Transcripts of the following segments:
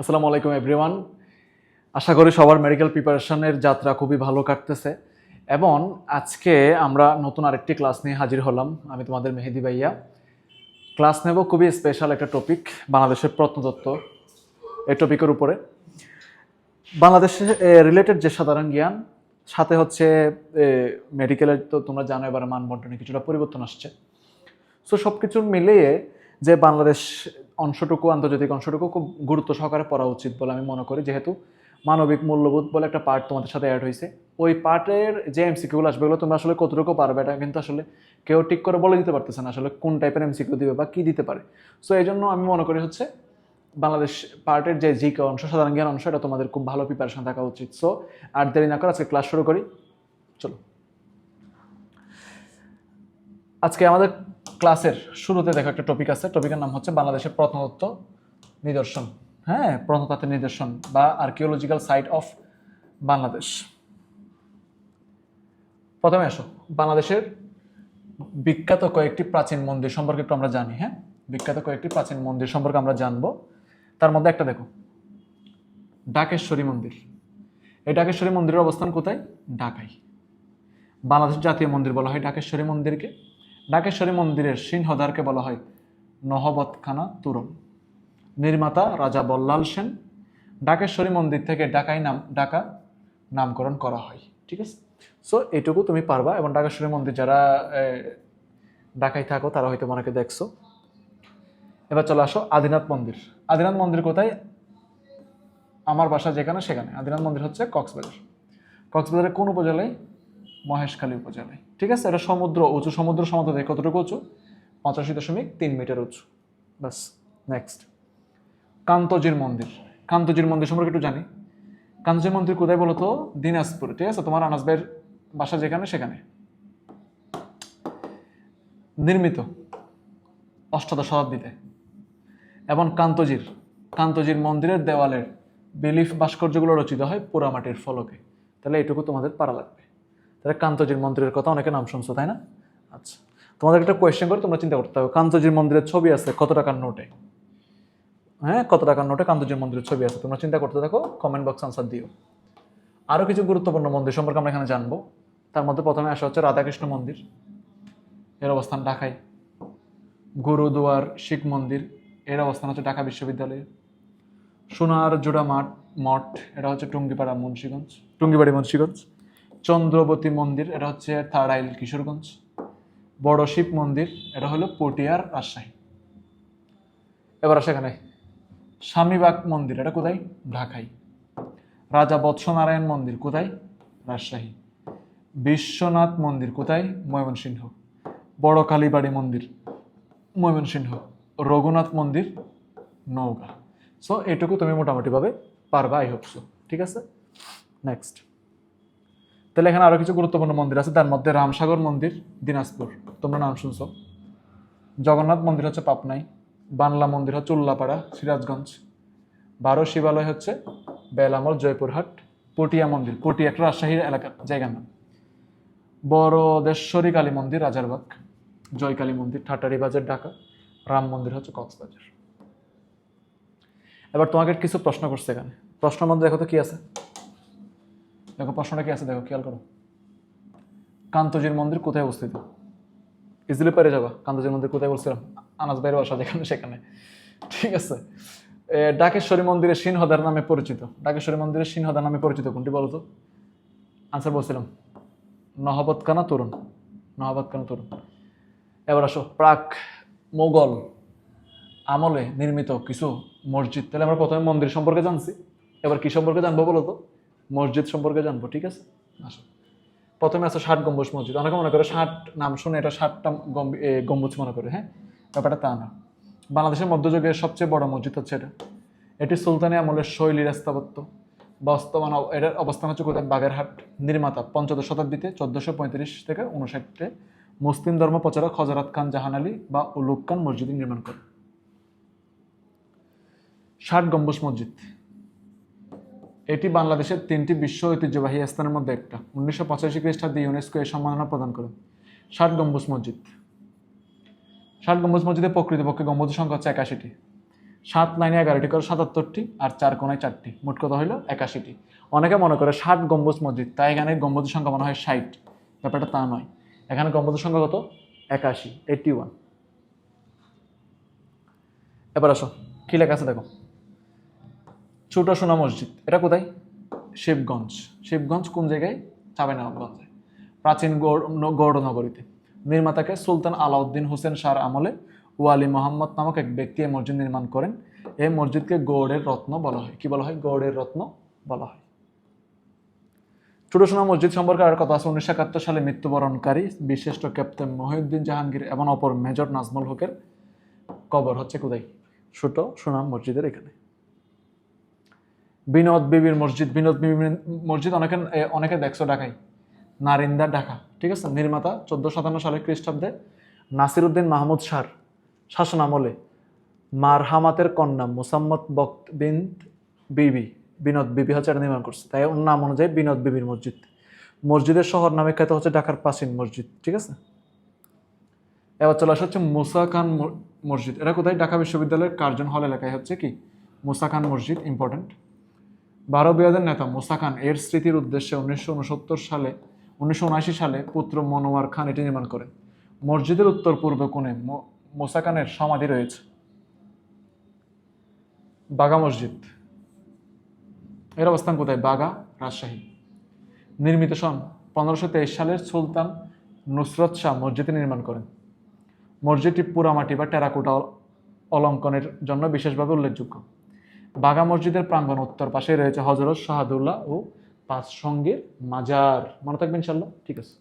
আসসালামু আলাইকুম এভরিওয়ান। আশা করি সবার মেডিকেল প্রিপারেশনের যাত্রা খুবই ভালো কাটতেছে এবং আজকে আমরা নতুন আরেকটি ক্লাস নিয়ে হাজির হলাম। আমি তোমাদের মেহেদি ভাইয়া। ক্লাস নেব খুবই স্পেশাল একটা টপিক, বাংলাদেশের প্রত্নতত্ত্ব। এই টপিকের উপরে বাংলাদেশের রিলেটেড যে সাধারণ জ্ঞান, সাথে হচ্ছে মেডিকেলের তো তোমরা জানো এবার মানবন্টনে কিছুটা পরিবর্তন আসছে। সো সব কিছু মিলিয়ে যে বাংলাদেশ অংশটুকু, আন্তর্জাতিক অংশটুকু খুব গুরুত্ব সহকারে পড়া উচিত বলে আমি মনে করি, যেহেতু মানবিক মূল্যবোধ বলে একটা পার্ট তোমাদের সাথে অ্যাড হয়েছে। ওই পার্টের যে এমসিকিউগুলো আসবে এগুলো তোমরা আসলে কতটুকু পারবে এটা কিন্তু আসলে কেউ ঠিক করে বলে দিতে পারতেছে না আসলে কোন টাইপের এমসিকিউ দিবে বা কী দিতে পারে। সো এই জন্য আমি মনে করি হচ্ছে বাংলাদেশ পার্টের যে জিকে অংশ, সাধারণ জ্ঞান অংশ, এটা তোমাদের খুব ভালো প্রিপারেশন থাকা উচিত। সো আর দেরি না করে আজকে ক্লাস শুরু করি, চলো। আজকে আমাদের ক্লাসের শুরুতে দেখো একটা টপিক আছে, টপিকের নাম হচ্ছে বাংলাদেশের প্রত্নতত্ত্ব নিদর্শন। হ্যাঁ, প্রত্নতাত্ত্বিক নিদর্শন বা আর্কিওলজিক্যাল সাইট অফ বাংলাদেশ। প্রথমে আসো, বাংলাদেশের বিখ্যাত কয়েকটি প্রাচীন মন্দির সম্পর্কে একটু আমরা জানি। হ্যাঁ, বিখ্যাত কয়েকটি প্রাচীন মন্দির সম্পর্কে আমরা জানবো। তার মধ্যে একটা দেখো, ঢাকেশ্বরী মন্দির। এই ঢাকেশ্বরী মন্দিরের অবস্থান কোথায়? ঢাকায়। বাংলাদেশের জাতীয় মন্দির বলা হয় ঢাকেশ্বরী মন্দিরকে। ঢাকেশ্বরী মন্দিরের সিংহদ্বারকে বলা হয় নহবতখানা তোরণ। নির্মাতা রাজা বল্লাল সেন। ঢাকেশ্বরী মন্দির থেকে ঢাকা নামকরণ করা হয়। ঠিক আছে, সো এইটুকু তুমি পারবা। এবং ঢাকেশ্বরী মন্দির যারা ঢাকায় থাকো তারা হয়তো অনেকে দেখছো। এবার চলে আসো আদিনাথ মন্দির। আদিনাথ মন্দির কোথায়? আমার বাসা যেখানে সেখানে। আদিনাথ মন্দির হচ্ছে কক্সবাজার। কক্সবাজারের কোন উপজেলায়? মহেশখালী উপজেলায়। ঠিক আছে, এটা সমুদ্র উঁচু, সমুদ্র সমতল থেকে কতটুকু উঁচু? 85.3 মিটার উঁচু। বাস। নেক্সট, কান্তজির মন্দির। কান্তজির মন্দির সম্পর্কে একটু জানি। কান্তজির মন্দির কোথায় বলো তো? দিনাজপুর। ঠিক আছে, তোমার আনাস ভাইয়ের বাসা যেখানে সেখানে। নির্মিত অষ্টাদশ শতাব্দীতে। এবং কান্তজির মন্দিরের দেওয়ালের বিলিফ ভাস্কর্যগুলো রচিত হয় পোড়ামাটির ফলকে। তাহলে এইটুকু তোমাদের পারা লাগবে। তাহলে কান্তজির মন্দিরের কথা অনেকে নাম শুনছো, তাই না? আচ্ছা, তোমাদের একটা কোয়েশ্চেন করে তোমরা চিন্তা করতে হবে, কান্তজির মন্দিরের ছবি আছে কত টাকার নোটে? হ্যাঁ, কত টাকার নোটে কান্তজির মন্দিরের ছবি আছে? তোমরা চিন্তা করতে থাকো, কমেন্ট বক্স আনসার দিও। আরও কিছু গুরুত্বপূর্ণ মন্দির সম্পর্কে আমরা এখানে জানবো। তার মধ্যে প্রথমে আসা হচ্ছে রাধাকৃষ্ণ মন্দির, এর অবস্থান ঢাকায়। গুরুদুয়ার শিখ মন্দির, এর অবস্থান হচ্ছে ঢাকা বিশ্ববিদ্যালয়ে। সোনার জোড়া মঠ, এটা হচ্ছে টুঙ্গিবাড়ি মুন্সিগঞ্জ। চন্দ্রবতী মন্দির, এটা হচ্ছে থার্ড আইল কিশোরগঞ্জ। বড় শিব মন্দির, এটা হলো পটিয়ার রাজশাহী। এবার আসে এখানে স্বামীবাগ মন্দির, এটা কোথায়? ঢাকায়। রাজা বৎসনারায়ণ মন্দির কোথায়? রাজশাহী। বিশ্বনাথ মন্দির কোথায়? ময়মনসিংহ। বড় কালীবাড়ি মন্দির ময়মনসিংহ। রঘুনাথ মন্দির নওগাঁ। সো এটুকু তুমি মোটামুটিভাবে পারবা, আই হোপ সো। ঠিক আছে, নেক্সট। তাহলে এখানে আরো কিছু গুরুত্বপূর্ণ মন্দির আছে, তার মধ্যে রামসাগর মন্দির দিনাজপুর, তোমরা নাম শুনছো। জগন্নাথ মন্দির হচ্ছে পাবনায়। বাংলা মন্দির হচ্ছে উল্লাপাড়া সিরাজগঞ্জ। 12 শিবালয় হচ্ছে বেলামল জয়পুরহাট। পটিয়া মন্দির, পটিয়া একটা রাজশাহীর এলাকার জায়গার নাম। বড়দেশ্বরী কালী মন্দির রাজারবাগ। জয়কালী মন্দির ঠাটারি বাজার ঢাকা। রাম মন্দির হচ্ছে কক্সবাজার। এবার তোমাকে কিছু প্রশ্ন করছে এখানে, প্রশ্নের মধ্যে দেখো তো কি আছে। দেখো প্রশ্নটা কি আছে, দেখো খেয়াল করো। কান্তজির মন্দির কোথায় অবস্থিত? ইজিলি পেরে যাবা। কান্তজির মন্দির কোথায় বলছিলাম? আনাস ভাইয়ের বাসা যেখানে সেখানে। ঠিক আছে। ঢাকেশ্বরী মন্দিরের সিংহদ্বার নামে পরিচিত। ঢাকেশ্বরী মন্দিরের সিংহদ্বার নামে পরিচিত কোনটি বলো তো? আনসার বলছিলাম নহবতখানা তোরণ। এবার আসো প্রাক মোগল আমলে নির্মিত কিছু মসজিদ। তাহলে আমরা প্রথমে মন্দির সম্পর্কে জানছি, এবার কি সম্পর্কে জানবো বলো তো? মসজিদ সম্পর্কে জানবো। ঠিক আছে, আসো। প্রথমে আছে 60 গম্বুজ মসজিদ। অনেকে মনে করে 60 নাম শুনে এটা 60টা গম্বুজ মনে করে। হ্যাঁ, ব্যাপারটা তা না। বাংলাদেশের মধ্যযুগের সবচেয়ে বড় মসজিদ হচ্ছে এটা। এটি সুলতানি আমলের শৈলীর স্থাপত্য। বর্তমান এটার অবস্থান হচ্ছে কোথায়? বাগেরহাট। নির্মাতা পঞ্চদশ শতাব্দীতে 1435 থেকে 59 মুসলিম ধর্ম প্রচারক হযরত খান জাহান আলী বা উলুগ খান মসজিদ নির্মাণ করেন। 60 গম্বুজ মসজিদ, এটি বাংলাদেশের 3টি বিশ্ব ঐতিহ্যবাহী স্থানের মধ্যে একটা। 1985 খ্রিস্টাব্দে ইউনেস্কো এই সম্মাননা প্রদান করেন। 60 গম্বুজ মসজিদ। 60 গম্বুজ মসজিদের প্রকৃতপক্ষে গম্বুজের সংখ্যা হচ্ছে 81টি। 7 লাইনে 11টি করে 77টি, আর 4 কোণায় 4টি, মোট কত হইল 81টি। অনেকে মনে করে 60 গম্বুজ মসজিদ, তাই এখানে গম্বুজের সংখ্যা মনে হয় 60, ব্যাপারটা তা নয়। এখানে গম্বুজের সংখ্যা কত? 81। এবার আসো কি লেখা আছে দেখো। ছোট সোনা মসজিদ, এটা কোথায়? শিবগঞ্জ। শিবগঞ্জ কোন জায়গায়? চাঁপাইনবাবগঞ্জে, প্রাচীন গৌড় নগরীতে। নির্মাতাকে সুলতান আলাউদ্দিন হোসেন শাহর আমলে ওয়ালি মোহাম্মদ নামক এক ব্যক্তি এই মসজিদ নির্মাণ করেন। এই মসজিদকে গৌড়ের রত্ন বলা হয়। কি বলা হয়? গৌড়ের রত্ন বলা হয়। ছোট সোনা মসজিদ সম্পর্কে আর কথা আছে। 1971 সালে মৃত্যুবরণকারী বিশিষ্ট ক্যাপ্টেন মহিউদ্দিন জাহাঙ্গীর এবং অপর মেজর নাজমুল হকের কবর হচ্ছে কোথায়? ছোট সোনা মসজিদের এখানে। বিনোদ বিবির মসজিদ। বিনোদ বিবির মসজিদ অনেকে দেখছো ঢাকায়, নারিন্দা, ঢাকা। ঠিক আছে। নির্মাতা 1457 সালে খ্রিস্টাব্দে নাসিরউদ্দিন মাহমুদ শাহর শাসন আমলে মারহামাতের কন্যা মুসাম্মত বক্ত বিনত বিবি, বিনোদ বিবি হচ্ছে এটা নির্মাণ করছে, তাই ওর নাম অনুযায়ী বিনোদ বিবির মসজিদ। মসজিদের শহর নামে খ্যাত হচ্ছে ঢাকার প্রাচীন মসজিদ। ঠিক আছে। এবার চলে আসা হচ্ছে মুসা খান মসজিদ। এটা কোথায়? ঢাকা বিশ্ববিদ্যালয়ের কার্জন হল এলাকায় হচ্ছে কি মুসা খান মসজিদ, ইম্পর্টেন্ট। 12 বিয়াদের নেতা মুসা খান এর স্মৃতির উদ্দেশ্যে 1979 সালে পুত্র মনোয়ার খান এটি নির্মাণ করেন। মসজিদের উত্তর পূর্ব কোণে মুসা খানের সমাধি রয়েছে। বাগা মসজিদ, এর অবস্থান কোথায়? বাগা, রাজশাহী। নির্মিত সন 1523 সালের সুলতান নুসরত শাহ মসজিদটি নির্মাণ করেন। মসজিদটি পোড়ামাটি বা টেরাকোটা অলঙ্কনের জন্য বিশেষভাবে উল্লেখযোগ্য। বাগা মসজিদের প্রাঙ্গণ উত্তর পাশে রয়েছে হজরত শাহাদুল্লাহ ও 5 সঙ্গীর মাজার। মনে থাকবে ইনশাল্লাহ। ঠিক আছে।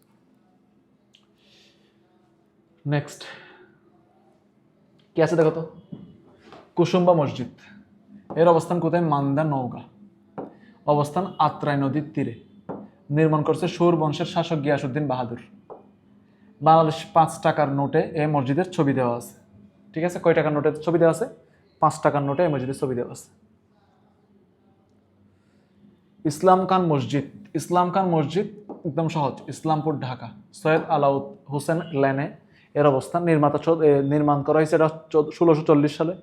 নেক্সট কি আছে দেখো তো। কুসুম্বা মসজিদ, এর অবস্থান কোথায়? মান্দা, নওগাঁ। অবস্থান আত্রাই নদীর তীরে। নির্মাণ করছে সুর বংশের শাসক গিয়াসউদ্দিন বাহাদুর। বাংলাদেশ 5 টাকার নোটে এই মসজিদের ছবি দেওয়া আছে। ঠিক আছে। কয় টাকার নোটে ছবি দেওয়া আছে? 5 টাকার নোটে এই মসজিদের ছবি দেওয়া আছে। ইসলাম খান মসজিদ। ইসলাম খান মসজিদ একদম সহজ, ইসলামপুর, ঢাকা। সৈয়দ আলাউদ হোসেন লেনে এর অবস্থান। নির্মাণ করা হয়েছে এটা 1640 সালে।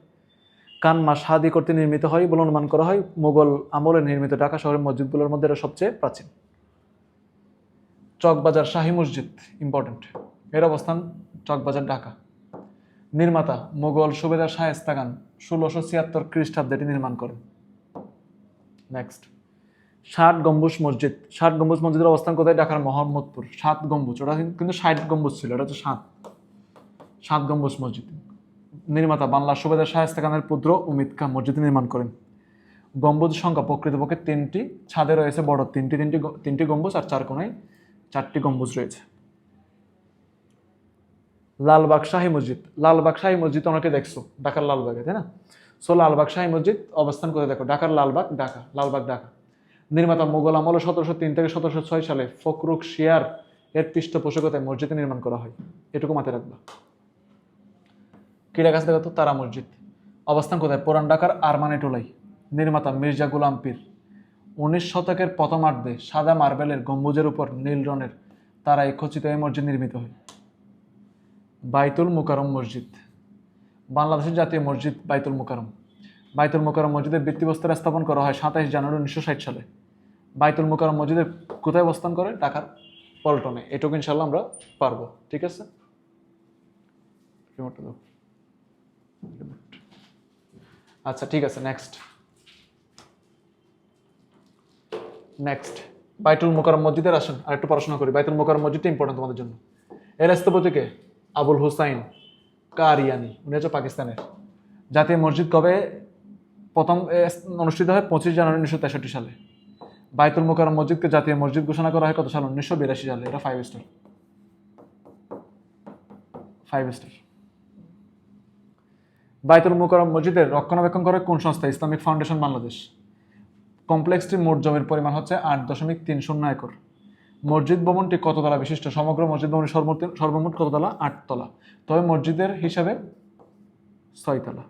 খান মাশহাদি কর্তৃক নির্মিত হয় বলে অনুমান করা হয়। মুঘল আমলে নির্মিত ঢাকা শহরের মসজিদগুলোর মধ্যে এটা সবচেয়ে প্রাচীন। চকবাজার শাহী মসজিদ, ইম্পর্টেন্ট। এর অবস্থান চকবাজার, ঢাকা। নির্মাতা মুঘল সুবেদার শায়েস্তা খান 1676 খ্রিস্টাব্দে এটি নির্মাণ করেন। নেক্সট 60 গম্বুজ মসজিদ। 60 গম্বুজ মসজিদের অবস্থান কোথায়? ঢাকার মোহাম্মদপুর। 7 গম্বুজ, ওটা কিন্তু 60 গম্বুজ ছিল, এটা হচ্ছে 7 গম্বুজ মসজিদ। নির্মাতা বাংলার সুবেদার শায়েস্তা খানের পুত্র উমিদ খান মসজিদ নির্মাণ করেন। গম্বুজ সংখ্যা প্রকৃতপক্ষে 3টি। ছাদে রয়েছে বড় তিনটি গম্বুজ, আর 4 কোণায় 4টি গম্বুজ রয়েছে। লালবাগ শাহী মসজিদ। লালবাগ শাহী মসজিদ অনেকে দেখছো ঢাকার লালবাগে, তাই না? সো লালবাগ শাহী মসজিদ অবস্থান করে দেখো, ঢাকার লালবাগ, ঢাকা। লালবাগ, ঢাকা। নির্মাতা মুঘল আমলে 1703 থেকে 1706 সালে ফখরুখ শিয়ার এর পৃষ্ঠপোষকতায় মসজিদটি নির্মাণ করা হয়। এটুকু মাথায় রাখবা। কি লেখা আছে দেখো তো। তারা মসজিদ। অবস্থান কোথায়? পুরান ঢাকার আরমানিটোলায়। নির্মাতা মির্জা গোলাম পীর। 19 শতকের প্রথমার্ধে সাদা মার্বেলের গম্বুজের উপর নীল রঙের তারায় খচিত এই মসজিদ নির্মিত হয়। বাইতুল মুকাররম মসজিদ। বাংলাদেশের জাতীয় মসজিদ বাইতুল মুকাররম। বাইতুল মুকাররম মসজিদের ভিত্তিপ্রস্তর স্থাপন করা হয় 27 জানুয়ারি 1960 সালে। বাইতুল মুকাররম মসজিদের কোথায় অবস্থান করে? ঢাকার পল্টনে। এটুকু ইনশাল্লাহ আমরা পারবো। ঠিক আছে। আচ্ছা ঠিক আছে। নেক্সট বাইতুল মুকাররম মসজিদের আসেন আর একটু পড়াশোনা করি। বাইতুল মুকাররম মসজিদটা ইম্পর্টেন্ট তোমাদের জন্য। এর স্থপতিকে আবুল হুসাইন কারিয়ানি, উনি হচ্ছে পাকিস্তানের। জাতীয় মসজিদ কবে প্রথম অনুষ্ঠিত হয়? 25 জানুয়ারি 1963 সালে। বাইতুল মুকাররম মসজিদকে জাতীয় মসজিদ ঘোষণা করা হয় কত সালে? 1982 সালে। এটা 5 স্টার। বাইতুল মুকাররম মসজিদের রক্ষণাবেক্ষণ করে কোন সংস্থা? Islamic foundation Bangladesh. কমপ্লেক্সটির মোট জমির পরিমাণ হচ্ছে 8.30 একর। মসজিদ ভবনটি কততলা বিশিষ্ট? সমগ্র মসজিদ ভবন সর্বমোট কততলা? 8 তলা। তবে মসজিদের হিসাবে 6 তলা।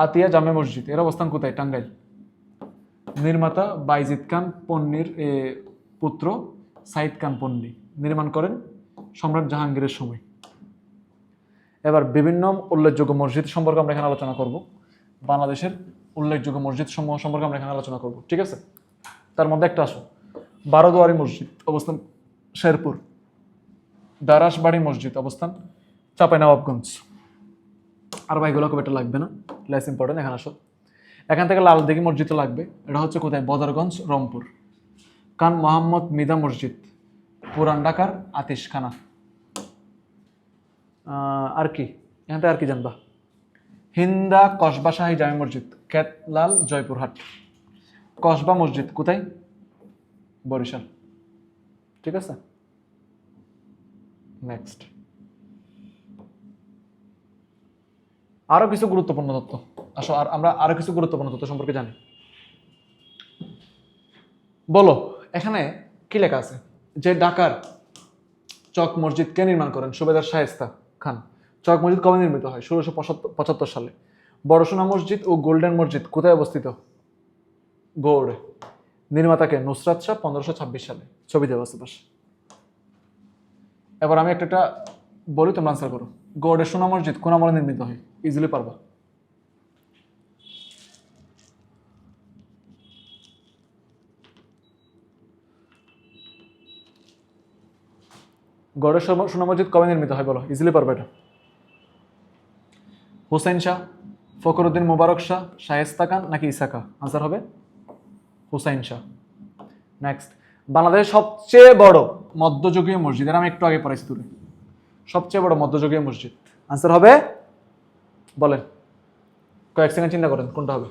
আতিয়া জামে মসজিদ, এর অবস্থান কোথায়? টাঙ্গাইল। নির্মাতা বাইজিদ খান পন্নীর পুত্র সাইদ খান পন্নী। নির্মাণ করেন সম্রাট জাহাঙ্গীরের সময়। এবার বিভিন্ন উল্লেখযোগ্য মসজিদ সম্পর্কে আমরা এখানে আলোচনা করব। বাংলাদেশের উল্লেখযোগ্য মসজিদ সমূহ সম্পর্কে আমরা এখানে আলোচনা করব, ঠিক আছে? তার মধ্যে একটা আসো, বারোদুয়ারি মসজিদ অবস্থান শেরপুর, দারাসবাড়ি মসজিদ অবস্থান চাঁপাইনবাবগঞ্জ। আর ভাই এগুলো খুব একটা লাগবে না, লেস ইম্পর্টেন্ট। এখানে আসো, এখান থেকে লালদিঘি মসজিদ লাগবে, এটা হচ্ছে কোথায়? বদরগঞ্জ, রংপুর। খান মোহাম্মদ মিদা মসজিদ পুরান ঢাকার আতিশখানা। আর কি এখান থেকে আর কি জানবা? হিন্দা কসবা শাহী জামে মসজিদ কেতলাল, জয়পুরহাট। কসবা মসজিদ কোথায়? বরিশাল, ঠিক আছে? নেক্সট, আরো কিছু গুরুত্বপূর্ণ তথ্য আসো, আর আমরা আরো কিছু গুরুত্বপূর্ণ তথ্য সম্পর্কে জানি। বলো এখানে কি লেখা আছে? যে ঢাকার চক মসজিদ কে নির্মাণ করেন? সুবেদার শায়েস্তা খান। চক মসজিদ কবে নির্মিত হয়? 1675 সালে। বড়সোনা মসজিদ ও গোল্ডেন মসজিদ কোথায় অবস্থিত? গৌড়ে। নির্মাতাকে? নুসরাত শাহ, 1526 সালে। ছবি দেওয়া আছে পাশে। এবার আমি একটা বলি, তোমরা আনসার করো। গৌড়ের সোনা মসজিদ কোন আমলে নির্মিত হয়? ইজিলি পারবা। গৌড়ের সোনা মসজিদ কবে নির্মিত হয় বলো, ইজিলি পারবা এটা। হুসাইন শাহ, ফখরুদ্দিন মুবারক শাহ, শায়েস্তা খান নাকি ঈসা খান? আনসার হবে হুসাইন শাহ। নেক্সট, বাংলাদেশের সবচেয়ে বড় মধ্যযুগীয় মসজিদ, এর আমি একটু আগে পড়াইছি দূরে। সবচেয়ে বড় মধ্যযুগীয় মসজিদ, আনসার হবে বলেন, কয়েক সেকেন্ড চিন্তা করেন কোনটা হবে,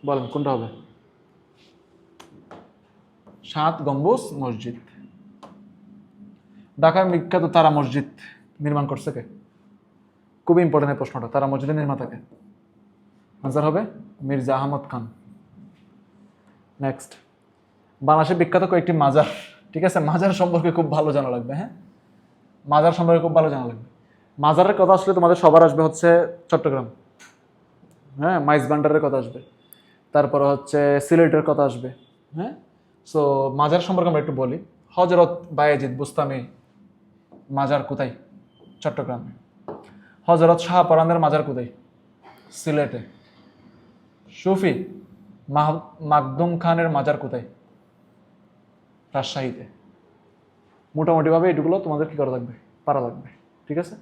বলেন কোনটা হবে? 7 গম্বুজ মসজিদ। ঢাকার বিখ্যাত তারা মসজিদ নির্মাণ করছে কে? খুবই ইম্পর্টেন্ট প্রশ্নটা। তারা মসজিদের নির্মাতাকে? আনসার হবে মির্জা আহমদ খান। নেক্সট, বাংলাদেশের বিখ্যাত কয়েকটি মাজার, ঠিক আছে? মাজার সম্পর্কে খুব ভালো জানা লাগবে, হ্যাঁ? মাজার সম্পর্কে খুব ভালো জানা লাগবে। মাজারের কথা আসলে তোমাদের সবার আসবে হচ্ছে চট্টগ্রাম, হ্যাঁ, মাইজ ভান্ডারের কথা আসবে, তারপরে হচ্ছে সিলেটের কথা আসবে, হ্যাঁ? সো মাজার সম্পর্কে আমরা একটু বলি। হজরত বায়েজিদ বুস্তামি মাজার কোথায়? চট্টগ্রামে। হজরত শাহপরানের মাজার কোথায়? সিলেটে। সুফি মাকদুম খানের মাজার কোথায়? রাজশাহীতে। মোটামুটিভাবে এটুকুলো তোমাদের কি করা লাগবে? পারা লাগবে, ঠিক আছে?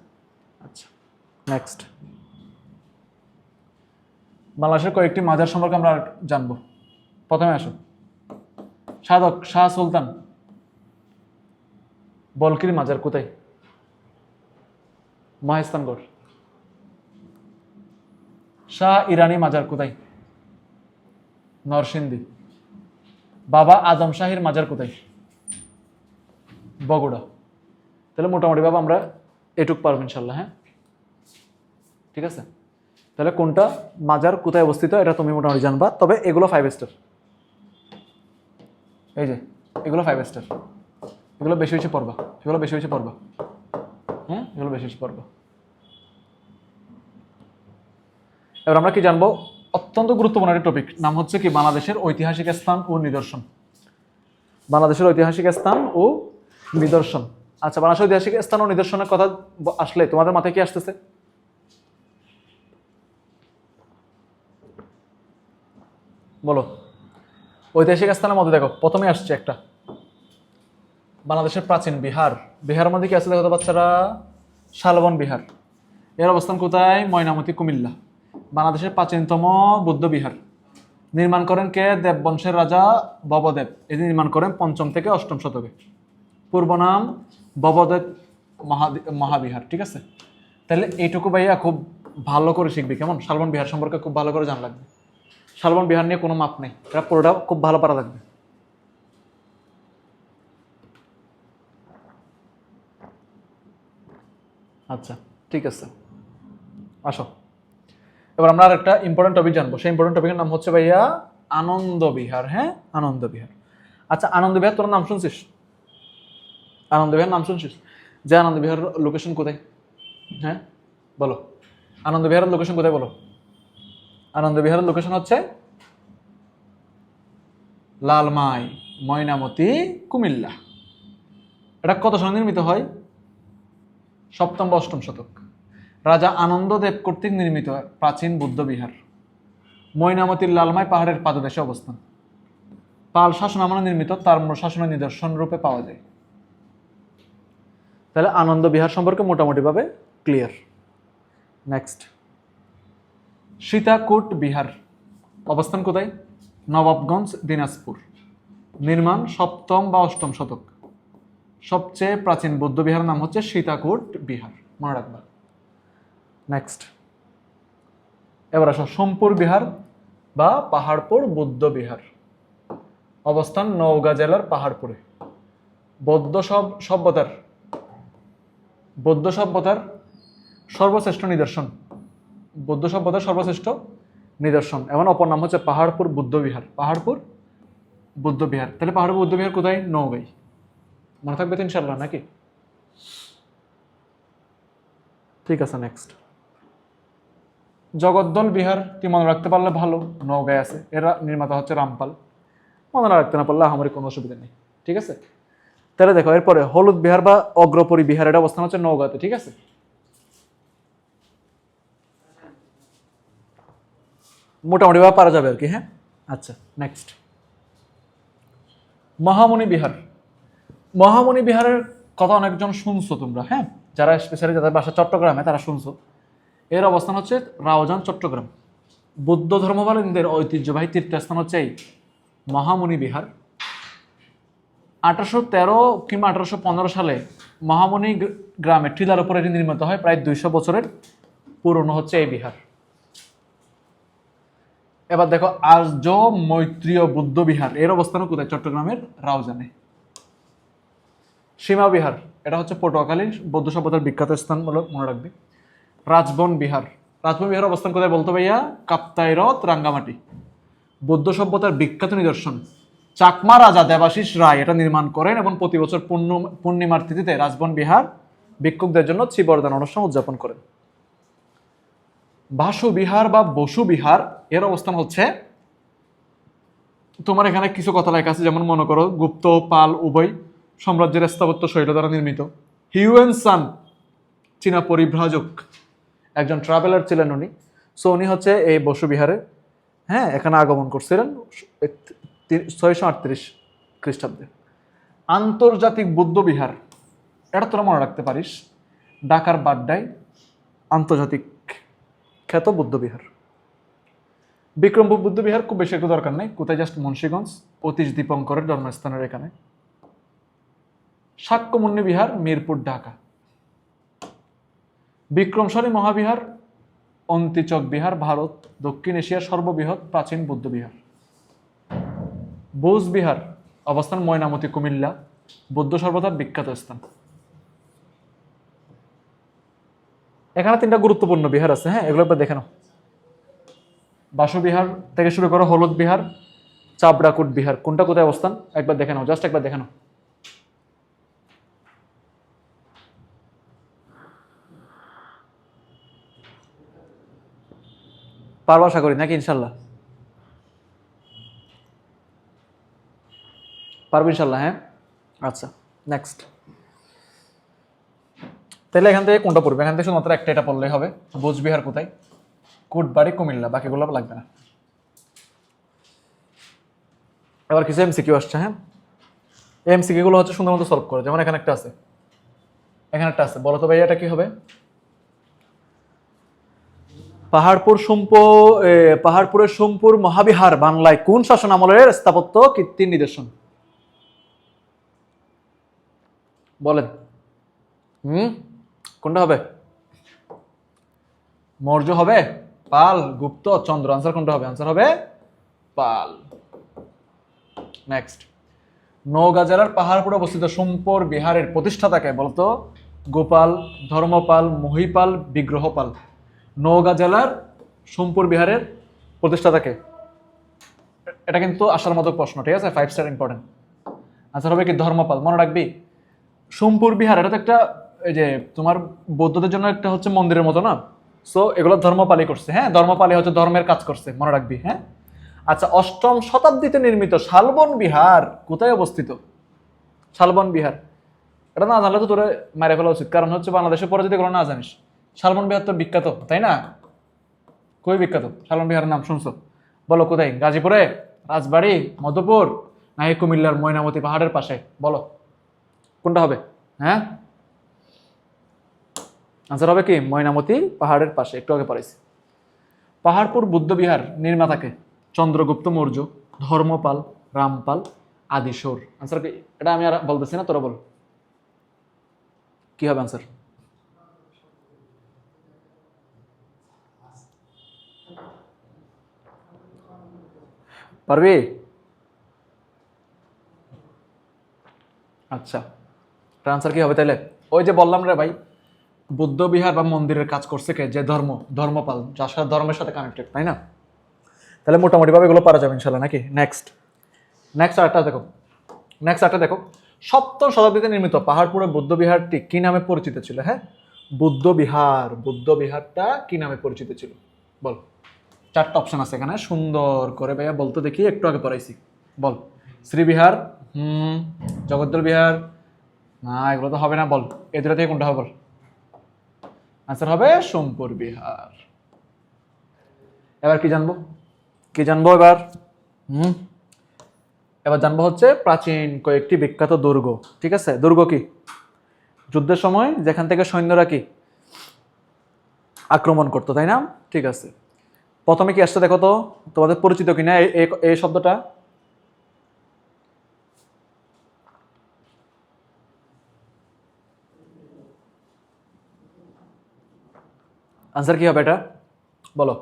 আচ্ছা, নেক্সট, বাংলাদেশের কয়েকটি মাজার সম্পর্কে আমরা জানবো। প্রথমে আসো, সাধক শাহ সুলতান বলকির মাজার কোথায়? মহেস্তানগড়। শাহ ইরানি মাজার কোথায়? নরসিংদী। বাবা আদম শাহির মাজার কোথায়? বগুড়া। তাহলে মোটামুটি ভাবে আমরা এটুক পারবো ইনশাল্লাহ, হ্যাঁ, ঠিক আছে? তাহলে কোনটা মাজার কোথায় অবস্থিত এটা তুমি মোটামুটি জানবা। তবে এগুলো 5 স্টার, এই যে এগুলো 5 স্টার, এগুলো বেশি বেশি পড়বা, এগুলো বেশি বেশি পড়বা, হ্যাঁ, এগুলো বেশি বেশি পড়বা। এবার আমরা কি জানবো? অত্যন্ত গুরুত্বপূর্ণ একটা টপিক, নাম হচ্ছে কি বাংলাদেশের ঐতিহাসিক স্থান ও নিদর্শন। বাংলাদেশের ঐতিহাসিক স্থান ও নিদর্শন। আচ্ছা, বাংলাদেশের ঐতিহাসিক স্থান ও নিদর্শনের কথা আসলে তোমাদের মাথায় কি আসতেছে? বলো। ঐতিহাসিক স্থানের মধ্যে দেখো প্রথমে আসছে একটা বাংলাদেশের প্রাচীন বিহার। বিহারের মধ্যে কি আছে দেখো তো বাচ্চারা? শালবন বিহার। এর অবস্থান কোথায়? ময়নামতি, কুমিল্লা। বাংলাদেশের প্রাচীনতম বৌদ্ধ বিহার নির্মাণ করেন কে? দেববংশের রাজা ভবদেব। এটি নির্মাণ করেন 5ম থেকে 8ম শতকে। পূর্ব নাম ভবদেব মহাবিহার, ঠিক আছে? তাহলে এইটুকু ভাইয়া খুব ভালো করে শিখবি, কেমন? শালবন বিহার সম্পর্কে খুব ভালো করে জানা লাগবে। শালবন বিহার নিয়ে কোনো মাপ নেই, এটা পুরোটা খুব ভালো পারা লাগবে। আচ্ছা, ঠিক আছে, আসো। এবার আমরা আর একটা ইম্পর্টেন্ট টপিক জানবো। সেই ইম্পর্টেন্ট টপিকের নাম হচ্ছে ভাইয়া আনন্দ বিহার। হ্যাঁ, আনন্দ বিহার। আচ্ছা, আনন্দ বিহার তোর নাম শুনছিস? আনন্দ বিহার নাম শুনছিস? যে আনন্দ বিহার লোকেশন কোথায়? হ্যাঁ বলো, আনন্দ বিহারের লোকেশন কোথায় বলো? আনন্দ বিহারের লোকেশন হচ্ছে লালমাই, ময়নামতি, কুমিল্লা। এটা কত সালে নির্মিত হয়? সপ্তম বা অষ্টম শতক। রাজা আনন্দদেব কর্তৃক নির্মিত প্রাচীন বুদ্ধ বিহার, ময়নামতির লালমাই পাহাড়ের পাদদেশে অবস্থান। পাল শাসন আমলে নির্মিত তাম্র শাসনের নিদর্শন রূপে পাওয়া যায়। তাহলে আনন্দ বিহার সম্পর্কে মোটামুটিভাবে ক্লিয়ার। নেক্সট, সীতাকূট বিহার অবস্থান কোথায়? নবাবগঞ্জ, দিনাজপুর। নির্মাণ সপ্তম বা অষ্টম শতক। সবচেয়ে প্রাচীন বৌদ্ধ বিহারের নাম হচ্ছে সীতাকূট বিহার, মনে রাখবা। নেক্সট, এবার আসো সোমপুর বিহার বা পাহাড়পুর বৌদ্ধ বিহার, অবস্থান নওগাঁ জেলার পাহাড়পুরে। বৌদ্ধ সভ্যতার সর্বশ্রেষ্ঠ নিদর্শন, বৌদ্ধ সভ্যতার সর্বশ্রেষ্ঠ নিদর্শন এবং অপর নাম হচ্ছে পাহাড়পুর বুদ্ধ বিহার। পাহাড়পুর বুদ্ধ বিহার, তাহলে পাহাড়পুর বুদ্ধ বিহার কোথায়? নওগাঁয়। মনে থাকবে তো ইনশাল্লাহ নাকি? ঠিক আছে। নেক্সট, জগদ্দল বিহার কি মনে রাখতে পারলে ভালো, নওগাঁয় আছে। এরা নির্মাতা হচ্ছে রামপাল। মনে না রাখতে না পারলে আমার কোনো অসুবিধা নেই, ঠিক আছে। তাহলে দেখো এরপরে হলুদ বিহার বা অগ্রপরী বিহার, এটা অবস্থান হচ্ছে নওগাঁতে, ঠিক আছে। মোটামুটি ভাবে পারা যাবে আর কি, হ্যাঁ। আচ্ছা, নেক্সট, মহামণি বিহার। মহামণি বিহারের কথা অনেকজন শুনছো তোমরা, হ্যাঁ, যারা স্পেশালি যাদের বাসা চট্টগ্রামে তারা শুনছো। এর অবস্থান হচ্ছে রাউজান, চট্টগ্রাম। বৌদ্ধ ধর্মাবলম্বীদের ঐতিহ্যবাহী তীর্থস্থান হচ্ছে এই মহামণি বিহার। 1813 কিংবা 1815 সালে মহামণি গ্রামে টিলার উপর এটি নির্মিত হয়। প্রায় 200 বছরের পুরনো হচ্ছে এই বিহার। এবার দেখো আর্য মৈত্রীয় বুদ্ধ বিহার, এর অবস্থান কোথায়? চট্টগ্রামের রাউজানে। সীমা বিহার, এটা হচ্ছে পটুয়াখালীর বৌদ্ধ সভ্যতার বিখ্যাত স্থান বলে মনে রাখবে। রাজবন বিহার, রাজবন বিহার অবস্থান কোথায় বলতো ভাইয়া? কাপ্তাইরত, রাঙ্গামাটি। বৌদ্ধ সভ্যতার বিখ্যাত নিদর্শন। চাকমা রাজা দেবাশিস রায় এটা নির্মাণ করেন এবং প্রতি বছর পূর্ণিমার তিথিতে রাজবন বিহার ভিক্ষুকদের জন্য চিবরদান অনুষ্ঠান উদযাপন করেন। বাসু বিহার বা বসু বিহার, এর অবস্থান হচ্ছে তোমার এখানে কিছু কথা লেখা আছে, যেমন মনে করো গুপ্ত পাল উভয় সাম্রাজ্যের স্থাপত্য শৈল দ্বারা নির্মিত। হিউয়েন সান চীনা পরিভ্রাজক, একজন ট্রাভেলার ছিলেন উনি। সো উনি হচ্ছে এই বসু বিহারে, হ্যাঁ, এখানে আগমন করছিলেন 638 খ্রিস্টাব্দে। আন্তর্জাতিক বৌদ্ধ বিহার, এটা তোরা মনে রাখতে পারিস, ঢাকার বাড্ডায় আন্তর্জাতিক খ্যাত বৌদ্ধ বিহার। বিক্রমপুর বৌদ্ধ বিহার খুব বেশি একটু দরকার নেই, কোথায়? জাস্ট মুন্সিগঞ্জ, অতীশ দীপঙ্করের জন্মস্থানের এখানে। শাক্যমুন্নি বিহার, মিরপুর, ঢাকা। বিক্রমশালী মহাবিহার, অন্তিচক বিহার, ভারত, দক্ষিণ এশিয়ার সর্ববৃহৎ প্রাচীন বৌদ্ধ বিহার। বোস বিহার অবস্থান ময়নামতি, কুমিল্লা, বৌদ্ধ সভ্যতার বিখ্যাত স্থান। এখানে 3টা গুরুত্বপূর্ণ বিহার আছে, হ্যাঁ, এগুলো একবার দেখে নাও। বাসু বিহার থেকে শুরু করো, হলুদ বিহার, চাবড়াকুট বিহার, কোনটা কোথায় অবস্থান একবার দেখে নাও, জাস্ট একবার দেখে নাও। পারবো আশা করি, নাকি? ইনশাল্লাহ পারবো, ইনশাল্লাহ, হ্যাঁ। আচ্ছা, নেক্সট, তাহলে এখান থেকে কোনটা পড়বে? এখান থেকে শুধুমাত্র একটা এটা পড়লেই হবে। বোঝবিহার কোথায়? কোটবাড়ি, কুমিল্লা, বাকিগুলো লাগবে না। এবার কিছু এমসিকিউ আসছে, হ্যাঁ। এমসিকিউ গুলো হচ্ছে সুন্দর মতো সলভ করে। যেমন এখানে একটা আছে, এখানে একটা আছে, বলো তো ভাই এটা কি হবে? পাহাড়পুরের সোমপুর মহাবিহার বাংলায় কোন শাসন আমলের স্থাপত্য কীর্তির নিদর্শন? বলেন। কোনটা হবে? মৌর্য হবে, পাল, গুপ্ত, চন্দ্র? আনসার কোনটা হবে? আনসার হবে পাল। নেক্সট, নওগাঁ জেলার পাহাড়পুরে অবস্থিত সোমপুর বিহারের প্রতিষ্ঠাতাকে বলতো? গোপাল, ধর্মপাল, মহিপাল, বিগ্রহপাল। নওগাঁ জেলার সোমপুর বিহারের প্রতিষ্ঠাতাকে? এটা কিন্তু আসার মতো প্রশ্ন, ঠিক আছে, 5 স্টার ইম্পর্টেন্ট। আনসার হবে কি? ধর্মপাল। মনে রাখবি সোমপুর বিহার এটা তো একটা, এই যে তোমার বৌদ্ধদের জন্য একটা হচ্ছে মন্দিরের মতো না, সো এগুলো ধর্মপালই করছে, হ্যাঁ, ধর্মপালই হচ্ছে ধর্মের কাজ করছে, মনে রাখবি, হ্যাঁ। আচ্ছা, 8ম শতাব্দীতে নির্মিত শালবন বিহার কোথায় অবস্থিত? শালবন বিহার এটা না জানলে তো তোরে মারে ফেলা উচিত, কারণ হচ্ছে বাংলাদেশের পরে যদি এগুলো না জানিস। শালবন বিহার তো বিখ্যাত, তাই না? খুবই বিখ্যাত শালবন বিহারের নাম শুনছো? বলো কোথায়, গাজীপুরে, রাজবাড়ী, মধুপুর, নাকি কুমিল্লার ময়নামতি পাহাড়ের পাশে? বলো কোনটা হবে? হ্যাঁ, আনসার হবে কি ময়নামতি পাহাড়ের পাশে, একটু আগে পড়াইছি। পাহাড়পুর বুদ্ধবিহার নির্মাতাকে? চন্দ্রগুপ্ত মৌর্য, ধর্মপাল, রামপাল, আদিশোর। আনসার কি? এটা আমি আর বলতেছি না, তোরা বল কি হবে আনসার। পারবি? আচ্ছা, আনসার কি হবে তাহলে? ওই যে বললাম রে ভাই, বুদ্ধ বিহার বা মন্দিরের কাজ করছে কে? যে ধর্মপাল, যার সাথে ধর্মের সাথে কানেক্টেড, তাই না? তাহলে মোটামুটি ভাবে এগুলো পারা যাবে ইনশাল্লাহ, নাকি? নেক্সট নেক্সট আরেকটা দেখো, নেক্সট আরেকটা দেখো। সপ্তম শতাব্দীতে নির্মিত পাহাড়পুরের বুদ্ধ বিহারটি কি নামে পরিচিত ছিল? হ্যাঁ, বুদ্ধ বিহার, বুদ্ধ বিহারটা কি নামে পরিচিত ছিল? বল। চারটা অপশন আছে এখানে, সুন্দর করে ভাইয়া বলতে দেখি, একটু আগে পড়াইছি। বল। শ্রীবিহার, জগদ্দল বিহার, না এগুলো তো হবে না। বল এই দুটো থেকে কোনটা হবে? বল। আনসার হবে সোমপুর বিহার। এবার কি জানবো? কি জানবো এবার? এবার জানবো হচ্ছে প্রাচীন কয়েকটি বিখ্যাত দুর্গ। ঠিক আছে, দুর্গ কি? যুদ্ধের সময় যেখান থেকে সৈন্যরা কি আক্রমণ করতো, তাই না? ঠিক আছে, প্রথমে কি আসছে দেখো তো, তোমাদের পরিচিত কিনা এই শব্দটা? আনসার কি হবে এটা? বলো।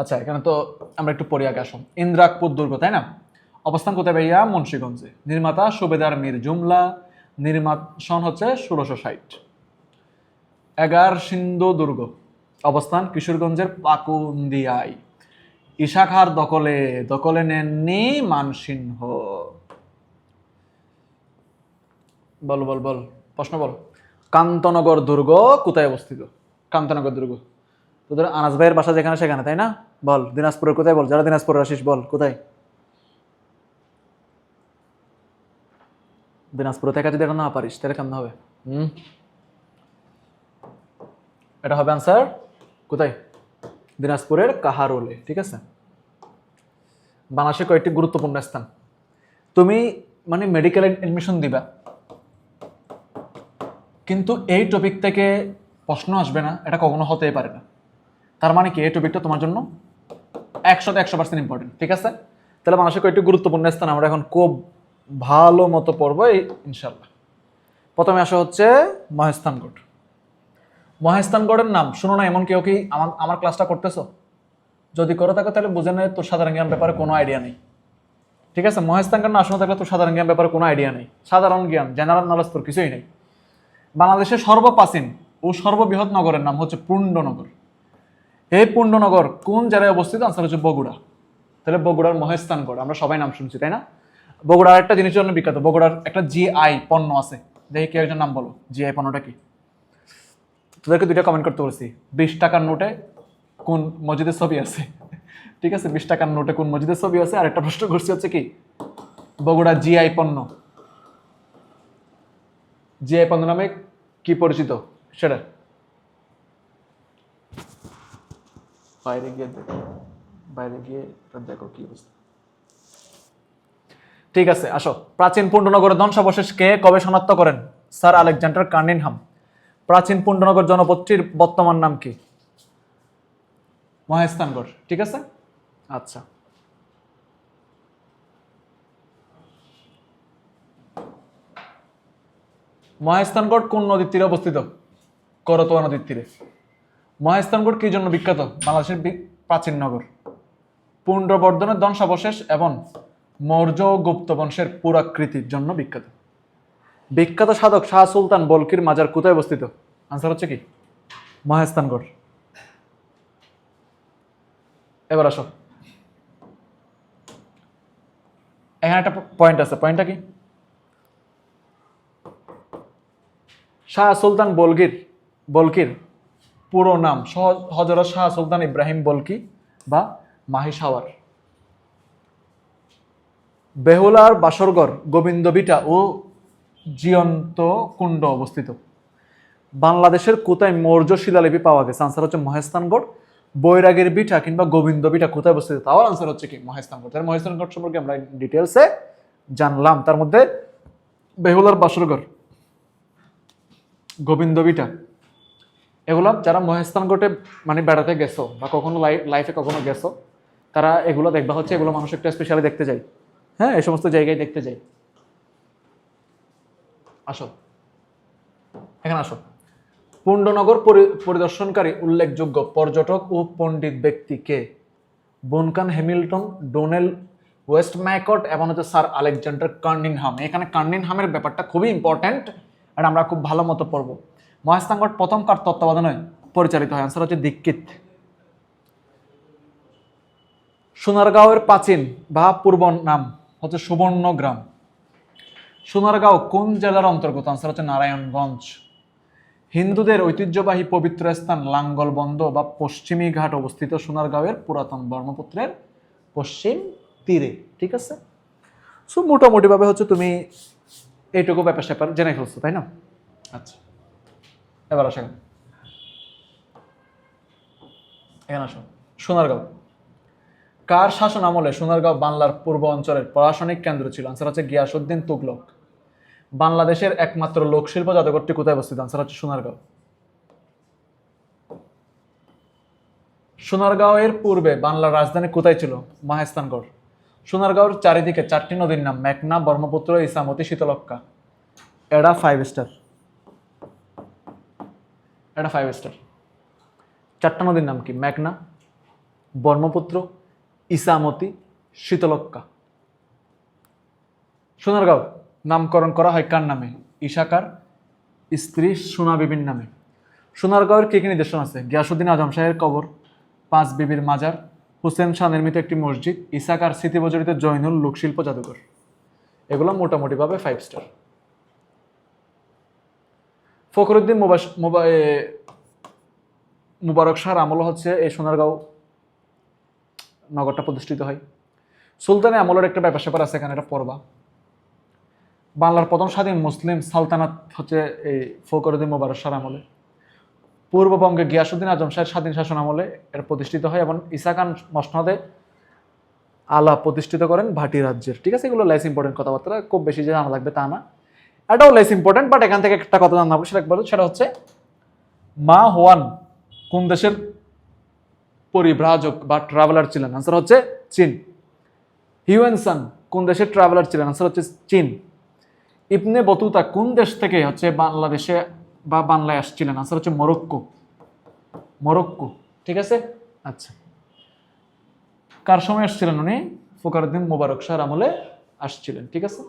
আচ্ছা, এখানে তো আমরা একটু পড়ি আগে, আসো। ইন্দ্রাকপুর দুর্গ, তাই না? অবস্থান কোথায় ভাইয়া? মুন্সিগঞ্জে। নির্মাতা সুবেদার মীর জুমলা। নির্মাত সন হচ্ছে 1660। এগার সিন্ধু দুর্গ, অবস্থান কিশোরগঞ্জের পাকুন্দিয়ায়। ঈশাখার দখলে, দখলে নেননি মানসিংহ। বল বল বল, প্রশ্ন বল। কান্তনগর দুর্গ কোথায় অবস্থিত? কান্তনগর দুর্গ তোদের আনাস ভাইয়ের বাসা যেখানে সেখানে, তাই না? বল দিনাজপুরের কোথায়? বল, যারা দিনাজপুরের আসিস বল কোথায়। দিনাজপুর থেকে যদি এখন না পারিস তাহলে কেমন হবে? এটা হবে আনসার কোথায়? দিনাজপুরের কাহারোলে। ঠিক আছে, বাংলাদেশের কয়েকটি গুরুত্বপূর্ণ স্থান। তুমি মানে মেডিকেল এডমিশন দিবা, কিন্তু এই টপিক থেকে প্রশ্ন আসবে না, এটা কখনো হতেই পারে না। তার মানে কি এই টপিকটা তোমার জন্য 100% ইম্পর্টেন্ট। ঠিক আছে, তাহলে বাংলাদেশের কয়েকটি গুরুত্বপূর্ণ স্থান আমরা এখন খুব ভালো মতো পড়বো ইনশাল্লাহ। প্রথমে আসা হচ্ছে মহেস্থানগড়। মহেস্থানগড়ের নাম শুনো না এমন কেউ কি আমার ক্লাসটা করতেছো? যদি করে থাকো তাহলে বুঝে নেয় তোর সাধারণ জ্ঞান ব্যাপারে কোনো আইডিয়া নেই। ঠিক আছে, মহেস্থানগড় না শুনে থাকলে তোর সাধারণ জ্ঞান ব্যাপারে কোনো আইডিয়া নেই। সাধারণ জ্ঞান, জেনারেল নলেজ তোর কিছুই নেই। বাংলাদেশের সর্বপ্রাচীন ও সর্ববৃহৎ নগরের নাম হচ্ছে পুণ্ডনগর। এই পুণ্ডনগর কোন জায়গায় অবস্থিত? আনসার হচ্ছে বগুড়া। তাহলে বগুড়ার মহেস্থানগড় আমরা সবাই নাম শুনছি, তাই না? বগুড়ার একটা জিনিসের জন্য বিখ্যাত, বগুড়ার একটা জিআই পণ্য আছে। দেখি কেউ একজন নাম বলো, জিআই পণ্যটা কি? তোদেরকে দুইটা কমেন্ট করতে বলছি। 20 টাকার নোটে কোন মসজিদের ছবি আছে? ঠিক আছে, 20 টাকার নোটে কোন মসজিদের ছবি আছে? আর একটা প্রশ্ন করছি হচ্ছে কি, বগুড়া জিআই পণ্য, জিআই পণ্য নামে কি পরিচিত সেটা? বাইরে গিয়ে দেখো, বাইরে গিয়ে দেখো কি অবস্থা। ঠিক আছে, আসো। প্রাচীন পুণ্ডনগরের ধ্বংসাবশেষ কে কবে শনাক্ত করেন? Sir Alexander Cunningham. প্রাচীন পুণ্ডনগর জনপদটির বর্তমান নাম কি? মহেস্থানগড়। ঠিক আছে, আচ্ছা। মহেস্থানগড় কোন নদীর তীরে অবস্থিত? করতোয়া নদীর তীরে। মহেস্থানগড় কি জন্য বিখ্যাত? বাংলাদেশের প্রাচীন নগর, পুণ্ড্রবর্ধনের ধ্বংসাবশেষ এবং মৌর্য ও গুপ্ত বংশের পুরাকৃতির জন্য বিখ্যাত। বিখ্যাত সাধক শাহ সুলতান বলকির মাজার কোথায় অবস্থিত? আনসার হচ্ছে কি মহেস্থানগড়। এবার আসো, এখানে একটা পয়েন্ট আছে, পয়েন্টটা কি? শাহ সুলতান বলকির পুরো নাম হযরত শাহ সুলতান ইব্রাহিম বলকি বা মাহিসাওয়ার। বেহুলার বাসরঘর, গোবিন্দ বিটা ও জিয়ন্ত কুণ্ড অবস্থিত। বাংলাদেশের কোথায় মৌর্য শিলালিপি পাওয়া গেছে? আনসার হচ্ছে মহেস্তানগড়। বৈরাগীর বিটা কিংবা গোবিন্দ বিটা কোথায় অবস্থিত? তাও আনসার হচ্ছে কি মহেস্তানগড়। তার মহেস্তানগড় সম্পর্কে আমরা ডিটেলসে জানলাম। তার মধ্যে বেহুলার বাসরঘর, গোবিন্দ বিটা, এগুলো যারা মহেস্তানগড়ে মানে বেড়াতে গেছো বা কখনো লাইফে কখনো গেছো, তারা এগুলো দেখবা হচ্ছে এগুলো মানুষ একটা স্পেশালি দেখতে যায়। হ্যাঁ, এই সমস্ত জায়গায় দেখতে যায়। আসো, এখানে আসো। পুণ্ডনগর পরিদর্শনকারী উল্লেখযোগ্য পর্যটক ও পণ্ডিত ব্যক্তি কে? বনকান হ্যামিল্টন, ডোনেল ওয়েস্ট ম্যাকট এবং হচ্ছে স্যার আলেকজান্ডার কার্নিনহাম। এখানে কার্নিনহামের ব্যাপারটা খুবই ইম্পর্ট্যান্ট আর আমরা খুব ভালো মতো পড়বো। মহেস্তানগড় প্রথম কার তত্ত্বাবধানে পরিচালিত হয়? আনসার হচ্ছে দীক্ষিত। সোনারগাঁওয়ের প্রাচীন বা পূর্ব নাম হচ্ছে সুবর্ণগ্রাম। সোনারগাঁও কোন জেলার অন্তর্গত? আনসার হচ্ছে নারায়ণগঞ্জ। হিন্দুদের ঐতিহ্যবাহী পবিত্র স্থান লাঙ্গলবন্দ বা পশ্চিমী ঘাট অবস্থিত সোনারগাঁওয়ের পুরাতন ব্রহ্মপুত্রের পশ্চিম তীরে। ঠিক আছে, সো মোটামুটিভাবে হচ্ছে তুমি এইটুকু ব্যাপার স্যাপার জেনে ফেলছো, তাই না? আচ্ছা, এবার আসেন, এখানে আসো। সোনারগাঁও কার শাসন আমলে সোনারগাঁও বাংলার পূর্ব অঞ্চলের প্রশাসনিক কেন্দ্র ছিল? আনসার হচ্ছে গিয়াসউদ্দিন তুগলক। বাংলাদেশের একমাত্র লোকশিল্প জাদুঘরটি কোথায় অবস্থিত? আনসার হচ্ছে সোনারগাঁও। সোনারগাঁওয়ের পূর্বে বাংলার রাজধানী কোথায় ছিল? মহেস্তানগড়। সোনারগাঁওর চারিদিকে 4টি নদীর নাম মেঘনা, ব্রহ্মপুত্র, ইসামতি, শীতলক্ষ্যা। এটা 5 স্টার, এটা 5 স্টার। 4টা নদীর নাম কি? মেঘনা, ব্রহ্মপুত্র, ইসামতি, শীতলক্ষ্যা। সোনারগাঁও নামকরণ করা হয় কার নামে? ঈশাকার স্ত্রী সোনা বিবির নামে। সোনারগাঁওয়ের কি কি নিদর্শন আছে? গিয়াসউদ্দিন আজম শাহের কবর, 5 বিবির মাজার, হুসেন শাহ নির্মিত একটি মসজিদ, ইসাকার স্মৃতিবজড়িত জৈনুল লোকশিল্প জাদুঘর। এগুলো মোটামুটিভাবে 5 স্টার। ফখরুদ্দিন মুবারক শাহর আমল হচ্ছে এই সোনারগাঁও নগরটা প্রতিষ্ঠিত হয়। সুলতানের আমলের একটা ব্যাপার স্যাপার আছে, এখানে এটা পড়বা। বাংলার প্রথম স্বাধীন মুসলিম সালতানাত হচ্ছে এই ফখরুদ্দিন মুবারক শাহর আমলে। পূর্ববঙ্গে গিয়াসউদ্দিন আজম শাহের স্বাধীন শাসন আমলে এটা প্রতিষ্ঠিত হয় এবং ঈসা খান মসনদে আলা প্রতিষ্ঠিত করেন ভাটি রাজ্যের। ঠিক আছে, এগুলো লেস ইম্পর্টেন্ট কথাবার্তা, খুব বেশি যে জানা লাগবে তা না। এটাও লেস ইম্পর্টেন্ট, বাট এখান থেকে একটা কথা জানা সেটা হচ্ছে মা হুয়ান কোন দেশের পরিব্রাজক বা ট্রাভেলার ছিলেন? আনসার হচ্ছে চীন। হিউয়েনসাং কোন দেশের ট্রাভেলার ছিলেন? আনসার হচ্ছে চীন। ইবনে বতুতা কোন দেশ থেকে হচ্ছে বাংলাদেশে বা বাংলায় আসছিলেন? আনসার হচ্ছে মরক্কো। মরক্কো, ঠিক আছে। আচ্ছা, কার সময় আসছিলেন উনি? ফখরুদ্দিন মুবারক শাহর আমলে আসছিলেন। ঠিক আছে,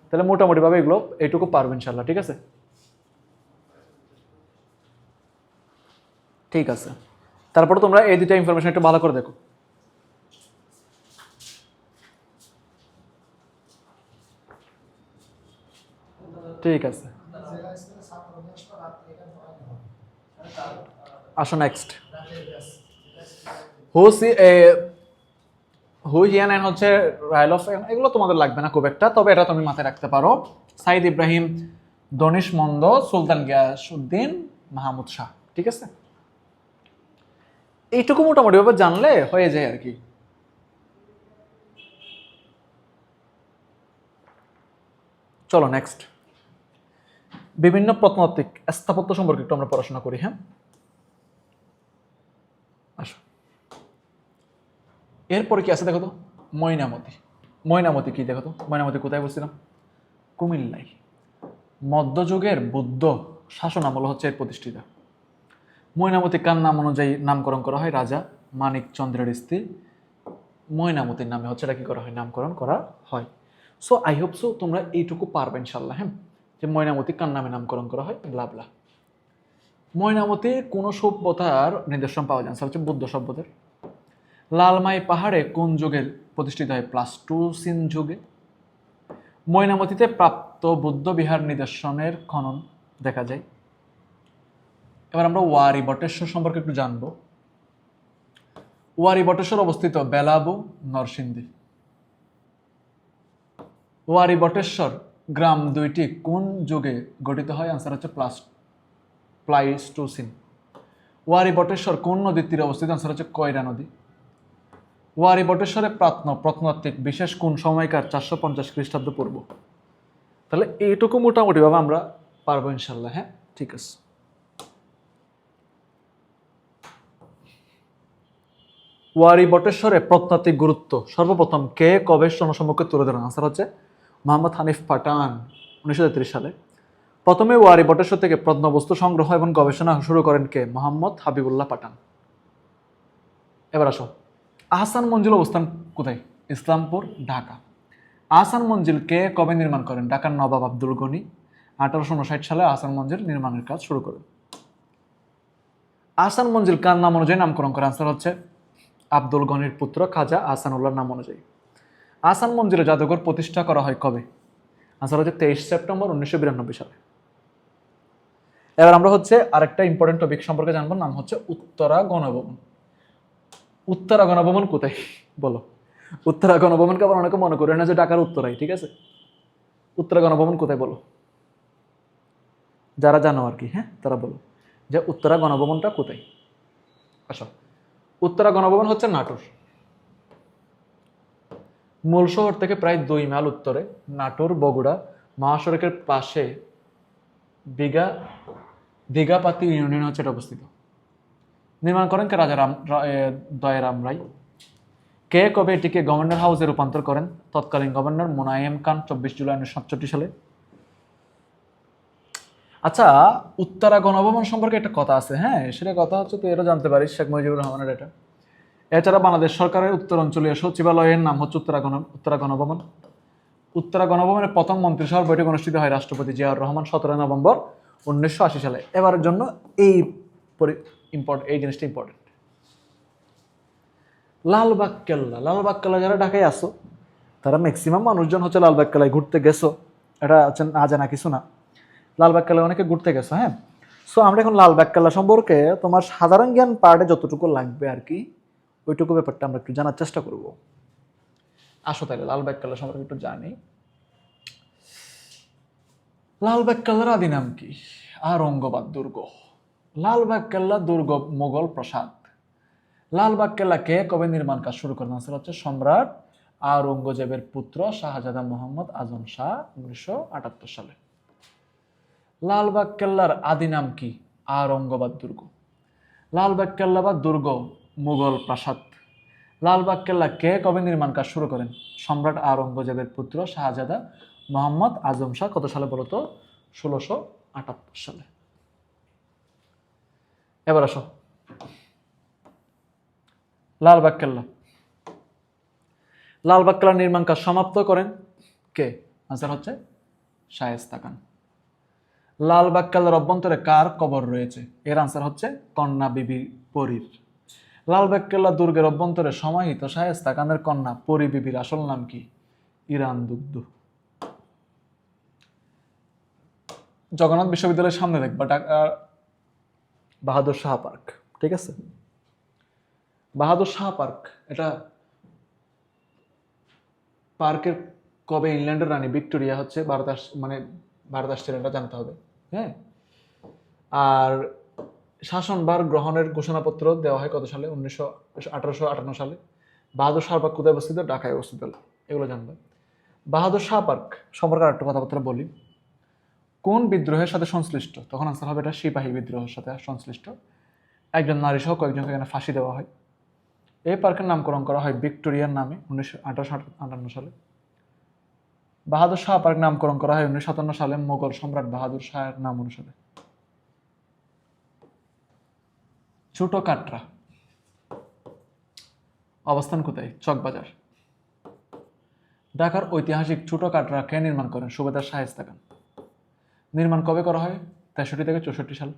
তাহলে মোটামুটিভাবে এগুলো এইটুকু পারবেন ইনশাল্লাহ। ঠিক আছে, ঠিক আছে। তারপরে তোমরা এই দুইটা ইনফরমেশন একটু ভালো করে দেখো। ঠিক আছে, আসো নেক্সট। হুইয়ান হচ্ছে রাইল অফ, এগুলো তোমাদের লাগবে না খুব একটা, তবে এটা তুমি মাথায় রাখতে পারো। সাইদ ইব্রাহিম, দনিশ মন্দ, সুলতান গিয়াসউদ্দিন মাহমুদ শাহ। ঠিক আছে, এইটুকু মোটামুটি ভাবে জানলে হয়ে যায় আর কি। চলো নেক্সট, বিভিন্ন প্রত্নতাত্ত্বিক স্থাপত্য সম্পর্কে একটু আমরা পড়াশোনা করি। হ্যাঁ, আসো। এরপরে কি আছে দেখো তো? ময়নামতি। ময়নামতি কি দেখো তো? ময়নামতি কোথায় বলছিলাম? কুমিল্লায়। মধ্যযুগের বৌদ্ধ শাসন আমল হচ্ছে এর প্রতিষ্ঠিতা। ময়নামতি কার নাম অনুযায়ী নামকরণ করা হয়? রাজা মানিক চন্দ্রের স্ত্রী ময়নামতির নামে হচ্ছে এটা কি করা হয়? নামকরণ করা হয়। সো আই হোপ সো তোমরা এইটুকু পারবে ইনশাল্লাহ। হ্যাঁ, যে ময়নামতি কার নামে নামকরণ করা হয়, ব্লা। ময়নামতির কোন সভ্যতার নিদর্শন পাওয়া যায়? হচ্ছে বুদ্ধ সভ্যতার। লালমাই পাহাড়ে কোন যুগে প্রতিষ্ঠিত হয়? প্লাস্টোসিন যুগে। ময়নামতিতে প্রাপ্ত বুদ্ধ বিহার নিদর্শনের খনন দেখা যায়। এবার আমরা ওয়ারি বটেশ্বর সম্পর্কে একটু জানবো। ওয়ারি বটেশ্বর অবস্থিত বেলাবু নরসিংদী। ওয়ারি বটেশ্বর গ্রাম দুইটি কোন যুগে গঠিত হয়? আনসার হচ্ছে প্লাইস্টোসিন। ওয়ারি বটেশ্বর কোন নদীর তীরে অবস্থিত? আনসার হচ্ছে কয়রা নদী। ওয়ারি বটেশ্বরে প্রত্নতাত্ত্বিক বিশেষ কোন সময়কার? 450 খ্রিস্টাব্দ পূর্ব। তাহলে এইটুকু মোটামুটি ভাবে আমরা পারবো ইনশাল্লাহ। হ্যাঁ, ঠিক আছে। ওয়ারি বটেশ্বরে প্রত্নতাত্ত্বিক গুরুত্ব সর্বপ্রথম কে কবে জনসম্মুখে তুলে ধরেন? আনসার হচ্ছে মোহাম্মদ হানিফ পাঠান 1933 সালে। প্রথমে ওয়ারি বটেশ্বর থেকে প্রত্নবস্তু সংগ্রহ এবং গবেষণা শুরু করেন কে? মোহাম্মদ হাবিবুল্লাহ পাঠান। এবার আসো, আহসান মঞ্জিল অবস্থান কোথায়? ইসলামপুর, ঢাকা। আহসান মঞ্জিল কে কবে নির্মাণ করেন? ঢাকার নবাব আব্দুল গনি 1859 সালে আহসান মঞ্জিল নির্মাণের কাজ শুরু করেন। আহসান মঞ্জিল কার নাম অনুযায়ী নামকরণ করে? আনসার হচ্ছে আব্দুল গনির পুত্র খাজা আহসানুল্লাহর নাম অনুযায়ী। আহসান মঞ্জিলে জাদুঘর প্রতিষ্ঠা করা হয় কবে? আনসার হচ্ছে 23 সেপ্টেম্বর 1992 সালে। এবার আমরা হচ্ছে আরেকটা ইম্পর্টেন্ট টপিক সম্পর্কে জানবো, নাম হচ্ছে উত্তরা গণভবন। উত্তরা গণভবন কোথায় বলো? উত্তরা গণভবনকে আবার অনেকে মনে করে না যে ঢাকার উত্তরায়, ঠিক আছে? উত্তরা গণভবন কোথায় বলো? যারা জানো আর কি, হ্যাঁ, তারা বলো যে উত্তরা গণভবনটা কোথায়। আচ্ছা, উত্তরা গণভবন হচ্ছে নাটোর। মূল শহর থেকে প্রায় 2 মাইল উত্তরে নাটোর বগুড়া মহাসড়কের পাশে দিঘাপাতি ইউনিয়ন হচ্ছে এটা অবস্থিত। নির্মাণ করেন কে? রাজা দয়ারাম রায়। কে কবে এটিকে গভর্নর হাউসে রূপান্তর করেন? তৎকালীন গভর্নর মোনায়েম খান 24 জুলাই 1967 সালে। আচ্ছা, উত্তরা গণভবন সম্পর্কে একটা কথা আছে, হ্যাঁ, সেটা কথা হচ্ছে তুই এটা জানতে পারিস, শেখ মুজিবুর রহমানের এটা। এছাড়া বাংলাদেশ সরকারের উত্তর অঞ্চলীয় সচিবালয়ের নাম হচ্ছে উত্তরা গণভবন। উত্তরা গণভবনের প্রথম মন্ত্রিসভার বৈঠক অনুষ্ঠিত হয় রাষ্ট্রপতি জিয়াউর রহমান 17 নভেম্বর 1980 সালে। এবারের জন্য এই জিনিসটা ইম্পর্টেন্ট। লালবাগ কেল্লা। লালবাগ কেল্লা যারা ঢাকায় আসো তারা ম্যাক্সিমাম মানুষজন হচ্ছে লালবাগ কেল্লায় ঘুরতে গেছো, এটা হচ্ছে না জানা কিছু না। লালবাগ কেল্লায় অনেকে ঘুরতে গেছো, হ্যাঁ। সো আমরা এখন লালবাগ কেল্লা সম্পর্কে তোমার সাধারণ জ্ঞান পার্টে যতটুকু লাগবে আর কি, ওইটুকু ব্যাপারটা আমরা একটু জানার চেষ্টা করব। আসো তাহলে লালবাগ কেল্লা সম্পর্কে একটু জানি। লালবাগ কেল্লার আদি নাম কি? আরঙ্গবাদ দুর্গ। লালবাগ কেল্লা দুর্গ মোগল প্রাসাদ। লালবাগ কেল্লা কে কবে নির্মাণ কাজ শুরু করেন? আনসার হচ্ছে সম্রাট আওরঙ্গজেবের পুত্র শাহজাদা মোহাম্মদ আজম শাহ 1978 সালে। লালবাগ কেল্লার আদি নাম কি? আওরঙ্গবাদ দুর্গ। লালবাগ কেল্লা বা দুর্গ মুঘল প্রাসাদ। লালবাগ কেল্লা কে কবে নির্মাণ কাজ শুরু করেন? সম্রাট আওরঙ্গজেবের পুত্র শাহজাদা মোহাম্মদ আজম শাহ কত সালে বলতো? 1678 সালে। এবার আসো, লালবাগ কেল্লা। লালবাগ কেল্লার নির্মাণ কাজ সমাপ্ত করেন কে? আনসার হচ্ছে শায়েস্তা খান। লালবাগ কেল্লার অভ্যন্তরে কার কবর রয়েছে? এর আনসার হচ্ছে কন্যা বিবি পরীর। লালবাগ কেল্লা দুর্গের অভ্যন্তরে সমাহিত শায়েস্তা খানের কন্যা পরী বিবির আসল নাম কি? ইরান দুগ্ধ। জগন্নাথ বিশ্ববিদ্যালয়ের সামনে দেখবা ঢাকার বাহাদুর শাহ পার্ক, ঠিক আছে? বাহাদুর শাহ পার্ক, এটা পার্কের কবে ইংল্যান্ডের রানী ভিক্টোরিয়া হচ্ছে ভারত আসছিলেন, এটা জানতে হবে, হ্যাঁ। আর শাসনভার গ্রহণের ঘোষণাপত্র দেওয়া হয় কত সালে? 1858 সালে। বাহাদুর শাহ পার্ক কোথায় অবস্থিত? ঢাকায় অবস্থিত, এগুলো জানবে। বাহাদুর শাহ পার্ক সম্পর্কে আরেকটা কথাবার্তা বলি। কোন বিদ্রোহের সাথে সংশ্লিষ্ট? তখন আনসার হবে এটা সিপাহী বিদ্রোহের সাথে সংশ্লিষ্ট। একজন নারী সহ কয়েকজনকে এখানে ফাঁসি দেওয়া হয়। এই পার্কের নামকরণ করা হয় ভিক্টোরিয়ার নামে 1858 সালে। বাহাদুর শাহ পার্ক নামকরণ করা হয় 1957 সালে মোগল সম্রাট বাহাদুর শাহের নাম অনুসারে। ছোট কাটরা অবস্থান কোথায়? চকবাজার। ঢাকার ঐতিহাসিক ছোট কাটরা কে নির্মাণ করেন? সুবেদার শায়েস্তা খান। নির্মাণ কবে করা হয়? 63 থেকে 64 সাল।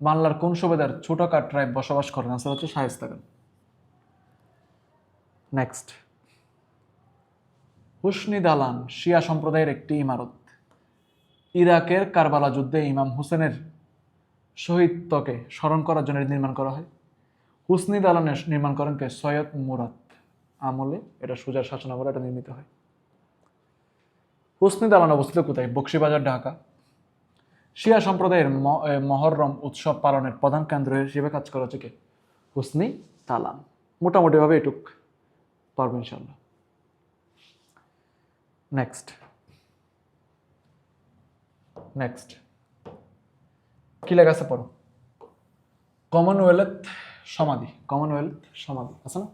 মাল্লার কোন সুবেদার ছোট কাটরায় বসবাস করেন? আনসার হচ্ছে শায়েস্তা খান। নেক্সট, হুসনি দালান শিয়া সম্প্রদায়ের একটি ইমারত। ইরাকের কারবালা যুদ্ধে ইমাম হুসেনের শহীদত্বকে স্মরণ করার জন্য নির্মাণ করা হয়। হুসনি দালানের নির্মাণ করেন কে? সৈয়দ মুরাদ আমলে, এটা সুজার শাসনামলে এটা নির্মিত হয়। হুসনি দালান অবস্থিত কোথায়? বকশীবাজার, ঢাকা। শিয়া সম্প্রদায়ের মহররম উৎসব পালনের প্রধান কেন্দ্র হিসেবে কাজ করা হচ্ছে কে? হুসনি দালান। মোটামুটি ভাবে এটুক পারবো ইনশাল্লাহ। নেক্সট নেক্সট কি লেখা আছে পড়ো। কমনওয়েলথ সমাধি, কমনওয়েলথ সমাধি আছে না?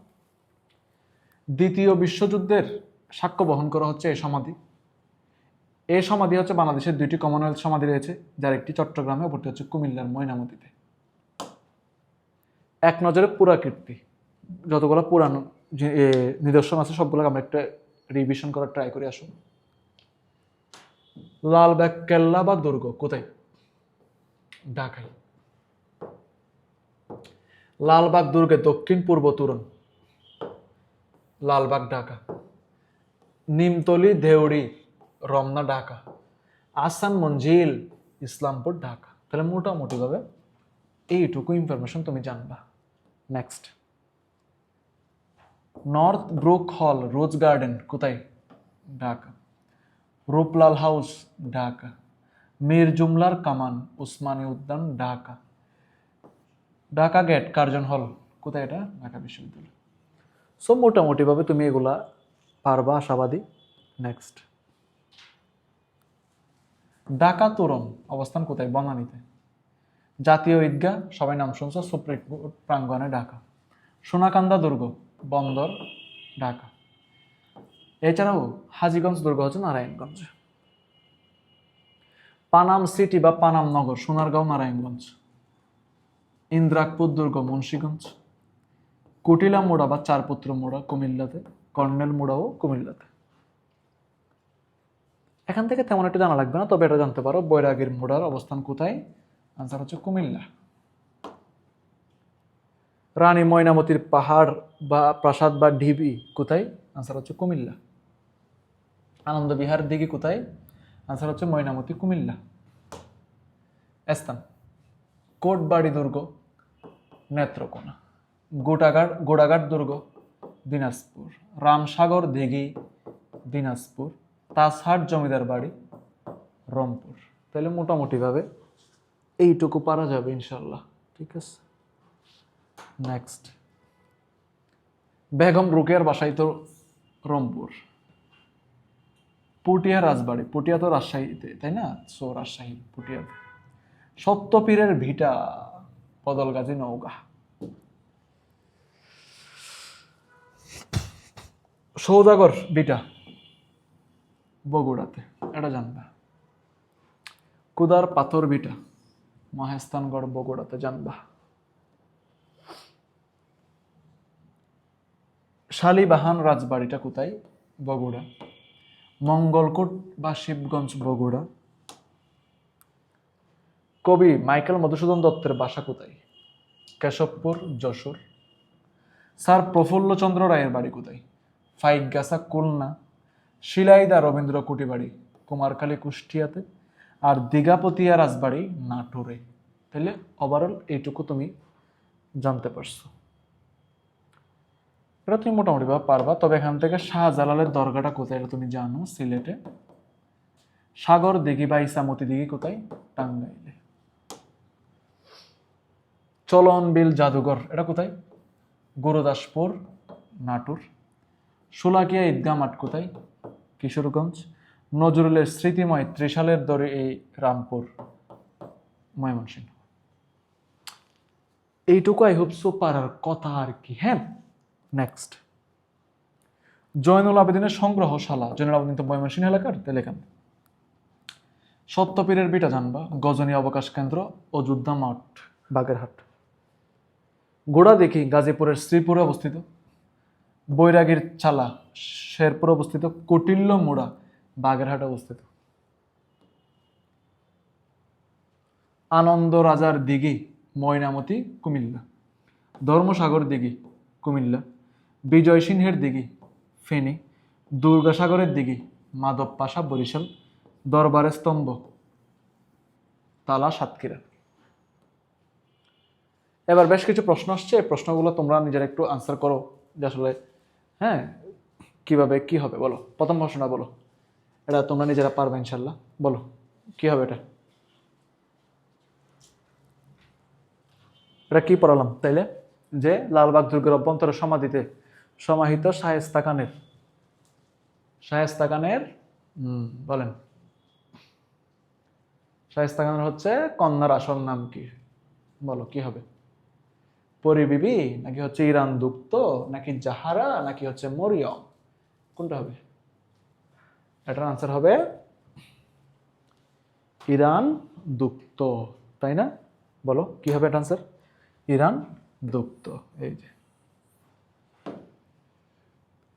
দ্বিতীয় বিশ্বযুদ্ধের সাক্ষ্য বহন করা হচ্ছে এই সমাধি। এই সমাধি হচ্ছে বাংলাদেশের দুইটি কমনওয়েলথ সমাধি রয়েছে, যার একটি চট্টগ্রামে, অপরটি হচ্ছে কুমিল্লার ময়নামতিতে। এক নজরে পুরাকীর্তি যতগুলো পুরানো নিদর্শন আছে সবগুলো আমরা একটা রিভিশন করার ট্রাই করে আসুন। লালবাগ কেল্লা বা দুর্গ কোথায়? ঢাকায়। লালবাগ দুর্গের দক্ষিণ পূর্ব তোরণ, লালবাগ, ঢাকা। নিমতলি, দেউড়ি, রমনা, ঢাকা। আসান মঞ্জিল, ইসলামপুর, ঢাকা। তাহলে মোটামুটি ভাবে এইটুকু ইনফরমেশন তুমি জানবা। নেক্সট, নর্থ ব্রুক হল, রোজ গার্ডেন কোথায়? ঢাকা। রূপলাল হাউস, ঢাকা। মীর জুমলার কামান, উসমানী উদ্যান, ঢাকা। ঢাকা গেট, কার্জন হল কোথায়? এটা ঢাকা বিশ্ববিদ্যালয়। সো মোটামুটি ভাবে তুমি এগুলা পারবা, আশাবাদী। নেক্সট, ঢাকা তোরণ অবস্থান কোথায়? বনানীতে। জাতীয় ঈদগাহ সবাই নাম শুনছো, সুপ্রিম কোর্ট প্রাঙ্গণে, ঢাকা। সোনাকান্দা দুর্গ, বন্দর, ঢাকা। এছাড়াও হাজীগঞ্জ দুর্গ হচ্ছে নারায়ণগঞ্জ। পানাম সিটি বা পানাম নগর, সোনারগাঁও, নারায়ণগঞ্জ। ইন্দ্রাকপুর দুর্গ, মুন্সীগঞ্জ। কুটিলা মোড়া বা চারপুত্র মোড়া, কুমিল্লাতে। কর্নেল মোড়াও কুমিল্লাতে। এখান থেকে তেমন একটা জানা লাগবে না, তবে এটা জানতে পারো বৈরাগীর মোড়ার অবস্থান কোথায়? আনসার হচ্ছে কুমিল্লা। রানী ময়নামতির পাহাড় বা প্রাসাদ বা ঢিবি কোথায়? আনসার হচ্ছে কুমিল্লা। আনন্দ বিহার দিঘি কোথায়? আনসার হচ্ছে ময়নামতি, কুমিল্লা। স্থান, কোটবাড়ি দুর্গ, নেত্রকোনা। গোড়াঘাট দুর্গ, দিনাজপুর। রামসাগর দিঘি, দিনাজপুর। তাজহাট জমিদার বাড়ি, রংপুর। তাহলে মোটামুটি ভাবে এইটুকু পারা যাবে ইনশাল্লাহ। ঠিক আছে, নেক্সট, বেগম রোকেয়ার বাসাই তো রংপুর। পুটিয়া রাজবাড়ি, পুটিয়া তো রাজশাহীতে, তাই না? সো রাজশাহী, পুটিয়া। সত্যপীরের ভিটা, বদলগাজী, নওগাঁ। সৌদাগর ভিটা, বগুড়াতে, এটা জানবা। কুদার পাথর ভিটা, মহেস্থানগড়, বগুড়াতে, জানবা। শালিবাহান রাজবাড়িটা কোথায়? বগুড়া। মঙ্গলকোট বা শিবগঞ্জ, বগুড়া। কবি মাইকেল মধুসূদন দত্তের বাসা কোথায়? কেশবপুর, যশোর। স্যার প্রফুল্লচন্দ্র রায়ের বাড়ি কোথায়? ফাইকগাছা, খুলনা। শিলাইদা রবীন্দ্র কুটিবাড়ি, কুমারখালী, কুষ্টিয়াতে। আর দীঘাপতিয়া রাজবাড়ি, নাটোরে। তাহলে ওভারঅল এইটুকু তুমি জানতে পারছো। এটা তুমি মোটামুটি পারবা। তবে এখান থেকে শাহজালালের দরগাটা কোথায় এটা তুমি জানো, সিলেটে। সাগর দিঘি বা ইসামতি দিঘি কোথায়? টাঙ্গাইলে। চলন বিল জাদুঘর এটা কোথায়? গুরুদাসপুর, নাটোর। শোলাকিয়া ঈদগাহ মাঠ কোথায়? কিশোরগঞ্জ। নজরুলের স্মৃতিময় ত্রিশালের দরে, এই রামপুর, ময়মনসিংহ। এইটুকু আই হোপ সো পারার কথা আর কি। হ্যাঁ, নেক্সট, জয়নুল আবেদিনের সংগ্রহশালা, জয়নুল আবেদিন তো ময়মনসিংহ এলাকার, তাহলে এখানে। সত্যপীরের বিটা জানবা, গজনী অবকাশ কেন্দ্র, অযোধ্যা মাঠ, বাগেরহাট। গোড়া দেখি গাজীপুরের শ্রীপুরে অবস্থিত। বৈরাগীর চালা, শেরপুরে অবস্থিত। কটিল্য মোড়া, বাগেরহাটে অবস্থিত। আনন্দ রাজার দিঘি, ময়নামতি, কুমিল্লা। ধর্মসাগর দিঘি, কুমিল্লা। বিজয় সিংহের দিঘি, ফেনী। দুর্গাসাগরের দিঘি, মাধব পাশা, বরিশাল। দরবারের স্তম্ভ, তালা, সাতক্ষীরা। এবার বেশ কিছু প্রশ্ন আসছে, এই প্রশ্নগুলো তোমরা নিজেরা একটু আনসার করো যে আসলে হ্যাঁ কিভাবে কি হবে বলো। প্রথম প্রশ্নটা বলো, এটা তোমরা নিজেরা পারবে ইনশাল্লাহ। বলো কি হবে এটা? এটা কি পড়ালাম তাইলে? যে লালবাগ দুর্গের অভ্যন্তরে সমাধিতে সমাহিত শায়েস্তা খানের বলেন শায়েস্তা খানের হচ্ছে কন্যার আসল নাম কি? বলো কি হবে? পরি বিবি, নাকি হচ্ছে ইরান দুপ্ত, নাকি জাহারা, নাকি হচ্ছে মরিয়ম? কোনটা হবে? এটার আনসার হবে ইরান দুপ্ত, তাই না? বলো কি হবে এটা আনসার? ইরান দুপ্ত। এই যে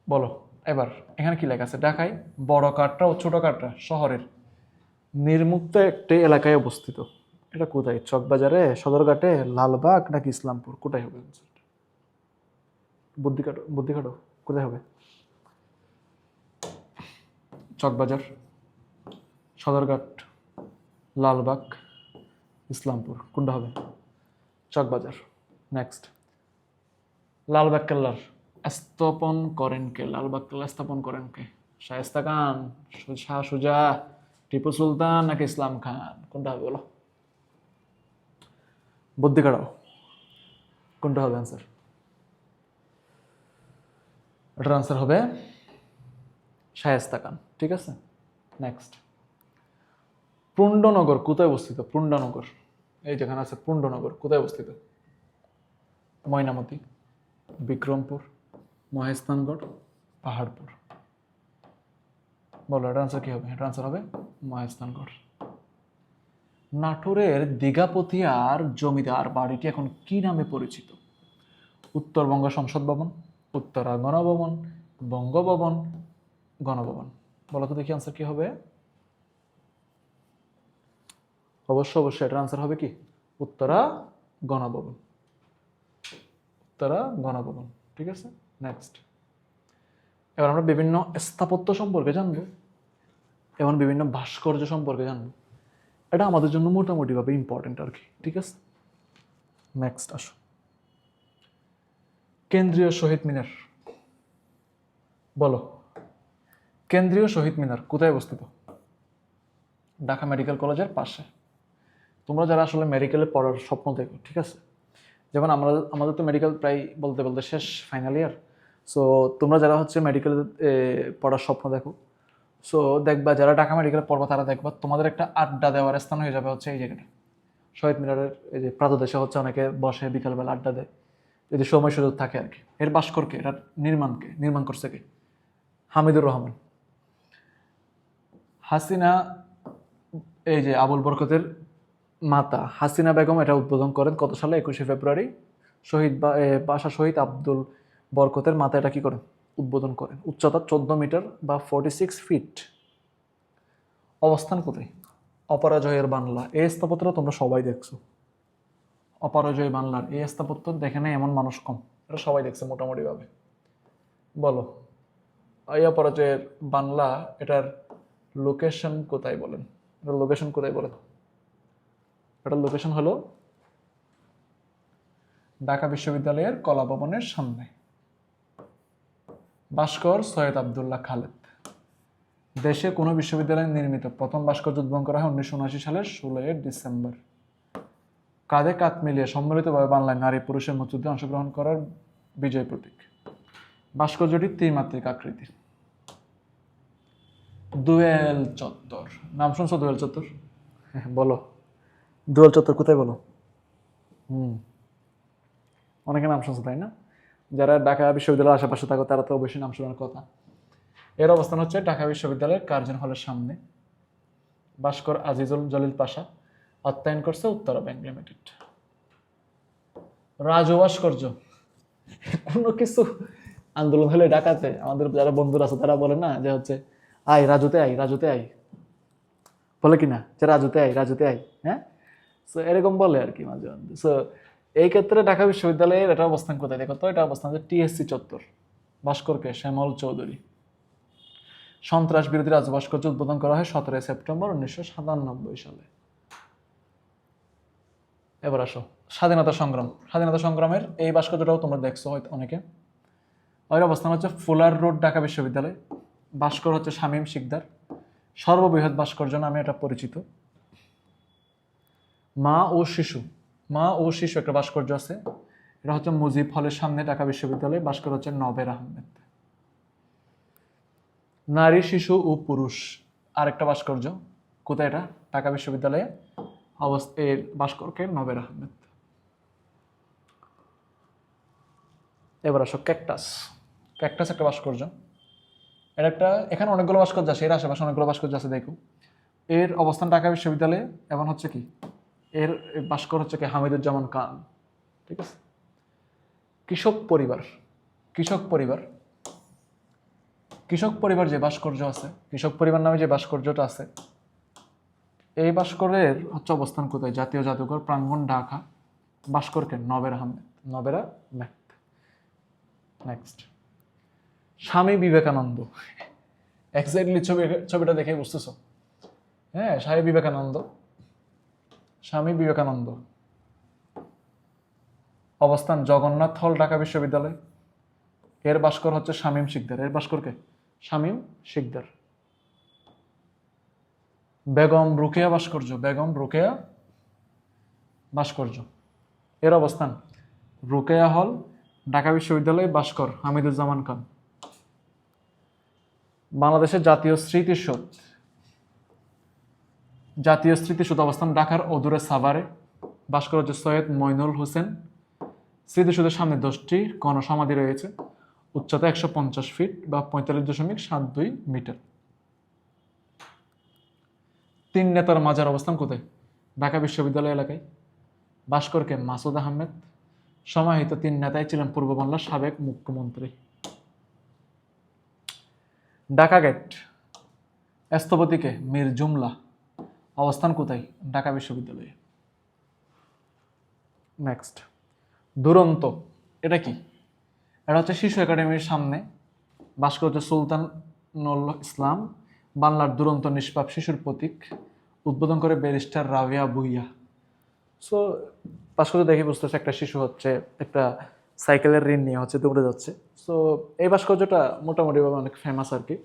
বলো এবার এখানে কি লেখা আছে? ঢাকায় বড় কাটরা ও ছোট কাটরা শহরের নির্মুক্ত একটি এলাকায় অবস্থিত। এটা কোথায়? চকবাজারে, সদরঘাটে, লালবাগ, নাকি ইসলামপুর? কোথায় হবে? বুদ্ধি কাটো কোথায় হবে? চকবাজার, সদরঘাট, লালবাগ, ইসলামপুর, কোনটা হবে? চকবাজার। নেক্সট, লালবাগ কেল্লার স্থাপন করেন কে? লালবাগ কেল্লা স্থাপন করেন কে? শায়েস্তা খান, শাহ সুজা, টিপু সুলতান, নাকি ইসলাম খান? কোনটা হবে বলো? বুদ্ধি কাটাও কোনটা হবে আনসার? এটার আনসার হবে শায়েস্তা খান। ঠিক আছে, নেক্সট, পুণ্ডনগর কোথায় অবস্থিত? পুণ্ডনগর এই যেখানে আছে পুণ্ডনগর কোথায় অবস্থিত? ময়নামতি, বিক্রমপুর, মহেস্থানগড়, পাহাড়পুর? বলো এটার আনসার কি হবে? এটার আনসার হবে মহেস্থানগড়। নাটোরের দীঘাপতিয়ার জমিদার বাড়িটি এখন কি নামে পরিচিত? উত্তরবঙ্গ সংসদ ভবন, উত্তরা গণভবন, বঙ্গভবন, গণভবন? বলো তো দেখি আনসার কি হবে? অবশ্যই এটার আনসার হবে কি? উত্তরা গণভবন। উত্তরা গণভবন। ঠিক আছে, নেক্সট, এবার আমরা বিভিন্ন স্থাপত্য সম্পর্কে জানবো এবং বিভিন্ন ভাস্কর্য সম্পর্কে জানবো। এটা আমাদের জন্য মোটামুটি ভাবে ইম্পর্টেন্ট আর কি। ঠিক আছে, নেক্সট আসো, কেন্দ্রীয় শহীদ মিনার। বলো কেন্দ্রীয় শহীদ মিনার কোথায় অবস্থিত? ঢাকা মেডিকেল কলেজের পাশে। তোমরা যারা আসলে মেডিকেলে পড়ার স্বপ্ন দেখো, ঠিক আছে, যেমন আমাদের তো মেডিকেল প্রায় বলতে বলতে শেষ, ফাইনাল ইয়ার। সো তোমরা যারা হচ্ছে মেডিকেল পড়ার স্বপ্ন দেখো, সো দেখবা যারা ঢাকা মেডিকেলে পড়বা তারা দেখবা তোমাদের একটা আড্ডা দেওয়ার স্থান হয়ে যাবে হচ্ছে এই জায়গাটা, শহীদ মিনারের এই যে প্রাতদেশে হচ্ছে অনেকে বসে বিকালবেলা আড্ডা দেয় যদি সময় সুযোগ থাকে আর কি। এর ভাস্করকে, এটা নির্মাণ করছে কে? হামিদুর রহমান। হাসিনা, এই যে আবুল বরকতের মাতা হাসিনা বেগম এটা উদ্বোধন করেন কত সালে? 21শে ফেব্রুয়ারি। বাসা শহীদ আব্দুল বরকতের মাতা এটা কি করেন? উদ্বোধন করেন। উচ্চতা 14 মিটার বা 46 ফিট। অবস্থান কোথায়? অপরাজয়ের বাংলা। এই স্থাপত্যটা তোমরা সবাই দেখছো। অপরাজয় বাংলার এই স্থাপত্য দেখে নেই এমন মানুষ কম, এটা সবাই দেখছে মোটামুটি ভাবে। বলো এই অপরাজয়ের বাংলা এটার লোকেশন কোথায় বলেন? এটার লোকেশন কোথায় বলেন? এটার লোকেশন হলো ঢাকা বিশ্ববিদ্যালয়ের কলা ভবনের সামনে। ভাস্কর সৈয়দ আবদুল্লাহ খালেদ। দেশে কোনো বিশ্ববিদ্যালয়ে নির্মিত প্রথম ভাস্কর্য উদ্বোধন করা হয় 1979 সালের 16 ডিসেম্বর। কাঁধে কাঁধ মিলিয়ে সম্মিলিতভাবে বাংলায় নারী পুরুষের মুক্তিযুদ্ধে অংশগ্রহণ করার বিজয় প্রতীক। ভাস্কর্যটি ত্রিমাত্রিক আকৃতির। দোয়েল চত্বর, নাম শুনছো? দোয়েল চত্বর, বলো দোয়েল চত্বর কোথায় বলো? অনেকে নাম শুনছো তাই না? যারা ঢাকা বিশ্ববিদ্যালয়ের আশেপাশে থাকো তারা তো অবশ্যই নাম শোনার কথা। এর অবস্থান হচ্ছে ঢাকা বিশ্ববিদ্যালয়ের কার্জন হলের সামনে। ভাস্কর আজিজুল জলিল পাশা অর্থায়ন করছে উত্তরা ব্যাংক লিমিটেড। রাজু ভাস্কর্য, কোনো কিছু আন্দোলন হলে ঢাকাতে আমাদের যারা বন্ধুরা আছে তারা বলে না যে হচ্ছে আয় রাজুতে আয়, রাজুতে আয়, বলে কিনা যে রাজুতে আয়, রাজুতে আয়, হ্যাঁ? সো এরকম বলে আর কি মাঝে মাঝে। সো এই ক্ষেত্রে ঢাকা বিশ্ববিদ্যালয়ের এটা অবস্থান কোথায় দেখো তো? এটা অবস্থান হচ্ছে টিএসসি চত্বর। ভাস্করকে শ্যামল চৌধুরী। সন্ত্রাস বিরোধী রাজু ভাস্কর্য উদ্বোধন করা হয় 17 সেপ্টেম্বর 1997 সালে। এবার আসো স্বাধীনতা সংগ্রাম। স্বাধীনতা সংগ্রামের এই ভাস্কর্যটাও তোমরা দেখছো হয়তো অনেকে। এর অবস্থান হচ্ছে ফুলার রোড, ঢাকা বিশ্ববিদ্যালয়। ভাস্কর হচ্ছে শামীম শিকদার। সর্ববৃহৎ ভাস্কর্য নামে এটা পরিচিত। মা ও শিশু, মা ও শিশু একটা ভাস্কর্য আছে, এটা হচ্ছে মুজিব হলের সামনে, ঢাকা বিশ্ববিদ্যালয়ে। ভাস্কর হচ্ছে নবের আহমেদ। নারী, শিশু ও পুরুষ আরেকটা ভাস্কর্য, কোথায় এটা? ঢাকা বিশ্ববিদ্যালয়ে এর ভাস্করকে নবের আহমেদ। এবার আসো ক্যাকটাস। ক্যাকটাস একটা ভাস্কর্য, এটা একটা, এখানে অনেকগুলো ভাস্কর্য আছে, এর আশেপাশে অনেকগুলো ভাস্কর্য আছে দেখো। এর অবস্থান ঢাকা বিশ্ববিদ্যালয়ে এবং হচ্ছে কি এর ভাস্কর হচ্ছে কি হামিদুজ্জামান খান। ঠিক আছে। কৃষক পরিবার, কৃষক পরিবার, কৃষক পরিবার যে ভাস্কর্য আছে, কৃষক পরিবার নামে যে ভাস্কর্যটা আছে, এই ভাস্করের হচ্ছে অবস্থান কোথায়? জাতীয় জাদুঘর প্রাঙ্গণ, Dhaka. ভাস্করকে নবের Ahmed, Nobera Mac. Next, Swami Vivekananda. Exactly ছবিটা দেখে বুঝতেছ? হ্যাঁ, স্বামী বিবেকানন্দ, স্বামী বিবেকানন্দ। অবস্থান জগন্নাথ হল, ঢাকা বিশ্ববিদ্যালয়। এর ভাস্কর হচ্ছে শামীম শিকদার। এর ভাস্করকে শামীম শিকদার। বেগম রোকেয়া ভাস্কর্য, বেগম রোকেয়া ভাস্কর্য। এর অবস্থান রোকেয়া হল, ঢাকা বিশ্ববিদ্যালয়। ভাস্কর হামিদুজ্জামান খান। বাংলাদেশের জাতীয় স্মৃতিসৌধ, জাতীয় স্মৃতিসৌধ অবস্থান ঢাকার অদূরে সাভারে। ভাস্কর হচ্ছে সৈয়দ মইনুল হোসেন। স্মৃতিসৌধের সামনে 10টি গণসমাধি রয়েছে, উচ্চতা 150 ফিট বা 45.72 মিটার। তিন নেতার মাজার অবস্থান কোথায়? ঢাকা বিশ্ববিদ্যালয় এলাকায়। ভাস্করকে মাসুদ আহমেদ। সমাহিত তিন নেতাই ছিলেন পূর্ব বাংলার সাবেক মুখ্যমন্ত্রী। ঢাকা গেট, স্থপতিকে মীর জুমলা। অবস্থান কোথায়? ঢাকা বিশ্ববিদ্যালয়ে। নেক্সট, দুরন্ত, এটা কি? এটা হচ্ছে শিশু একাডেমির সামনে। ভাস্কর্য সুলতানুল ইসলাম, বাংলার দুরন্ত নিষ্পাপ শিশুর প্রতীক। উদ্বোধন করে ব্যারিস্টার রাবিয়া ভুঁইয়া। সো ভাস্কর্য দেখে বুঝতেছে একটা শিশু হচ্ছে একটা সাইকেলের ঋণ নিয়ে হচ্ছে দৌড়ে যাচ্ছে। সো এই ভাস্কর্যটা মোটামুটিভাবে অনেক ফেমাস আর কি।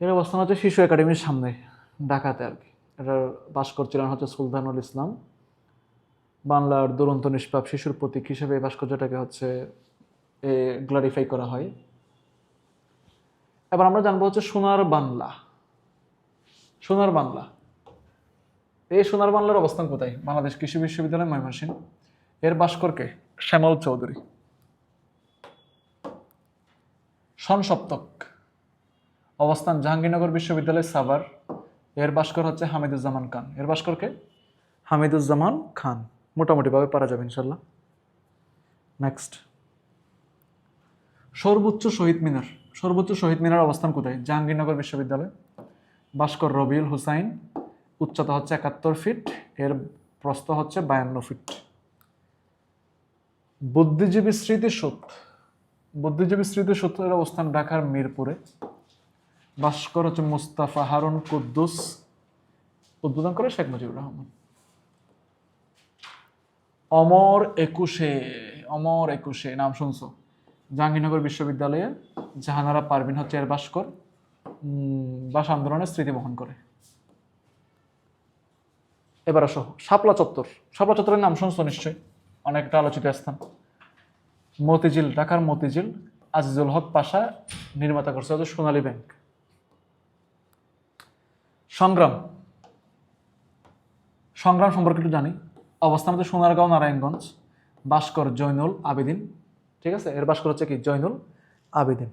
এর অবস্থান হচ্ছে শিশু একাডেমির সামনে, ঢাকাতে আর কি। এটার ভাস্কর ছিলেন হচ্ছে সুলতানুল ইসলাম, বাংলার দুরন্ত নিষ্পাপ শিশুর প্রতীক হিসেবে এই ভাস্কর্যটাকে হচ্ছে গ্লোরিফাই করা হয়। এবার আমরা জানবো হচ্ছে সোনার বাংলা। সোনার বাংলা, এই সোনার বাংলার অবস্থান কোথায়? বাংলাদেশ কৃষি বিশ্ববিদ্যালয়, ময়মনসিংহ। এর ভাস্করকে শ্যামল চৌধুরী। সন সপ্তক, অবস্থান জাহাঙ্গীরনগর বিশ্ববিদ্যালয়, সাভার। এর ভাস্কর হচ্ছে হামিদুজ্জামান খান। এর ভাস্করকে হামিদুজ্জামান খান। মোটামুটিভাবে পারা যাবে ইনশাল্লাহ। নেক্সট, সর্বোচ্চ শহীদ মিনার। সর্বোচ্চ শহীদ মিনার অবস্থান কোথায়? জাহাঙ্গীরনগর বিশ্ববিদ্যালয়। ভাস্কর রবিউল হুসাইন। উচ্চতা হচ্ছে 71 ফিট, এর প্রস্থ হচ্ছে 52 ফিট। বুদ্ধিজীবী স্মৃতিসৌধ, বুদ্ধিজীবী স্মৃতিসৌধের অবস্থান ঢাকার মিরপুরে। ভাস্কর হচ্ছে মুস্তাফা হারুন কুদ্দুস। উদ্বোধন করে শেখ মুজিবুর রহমান। অমর একুশে, অমর একুশে নাম শুনছো? জাহাঙ্গীরনগর বিশ্ববিদ্যালয়ে জাহানারা পারভিন হচ্ছে এর ভাস্কর। ভাষা আন্দোলনের স্মৃতি বহন করে। এবার আসো শাপলা চত্বর। শাপলা চত্বরের নাম শুনছো নিশ্চয়ই, অনেকটা আলোচিত স্থান। মতিঝিল, ঢাকার মতিঝিল। আজিজুল হক পাশা নির্মাতা করছে হচ্ছে সোনালী ব্যাংক। সংগ্রাম, সংগ্রাম সম্পর্কে একটু জানি। অবস্থান হচ্ছে সোনারগাঁও, নারায়ণগঞ্জ। ভাস্কর জয়নুল আবেদিন। ঠিক আছে, এর ভাস্কর হচ্ছে কি জয়নুল আবেদিন।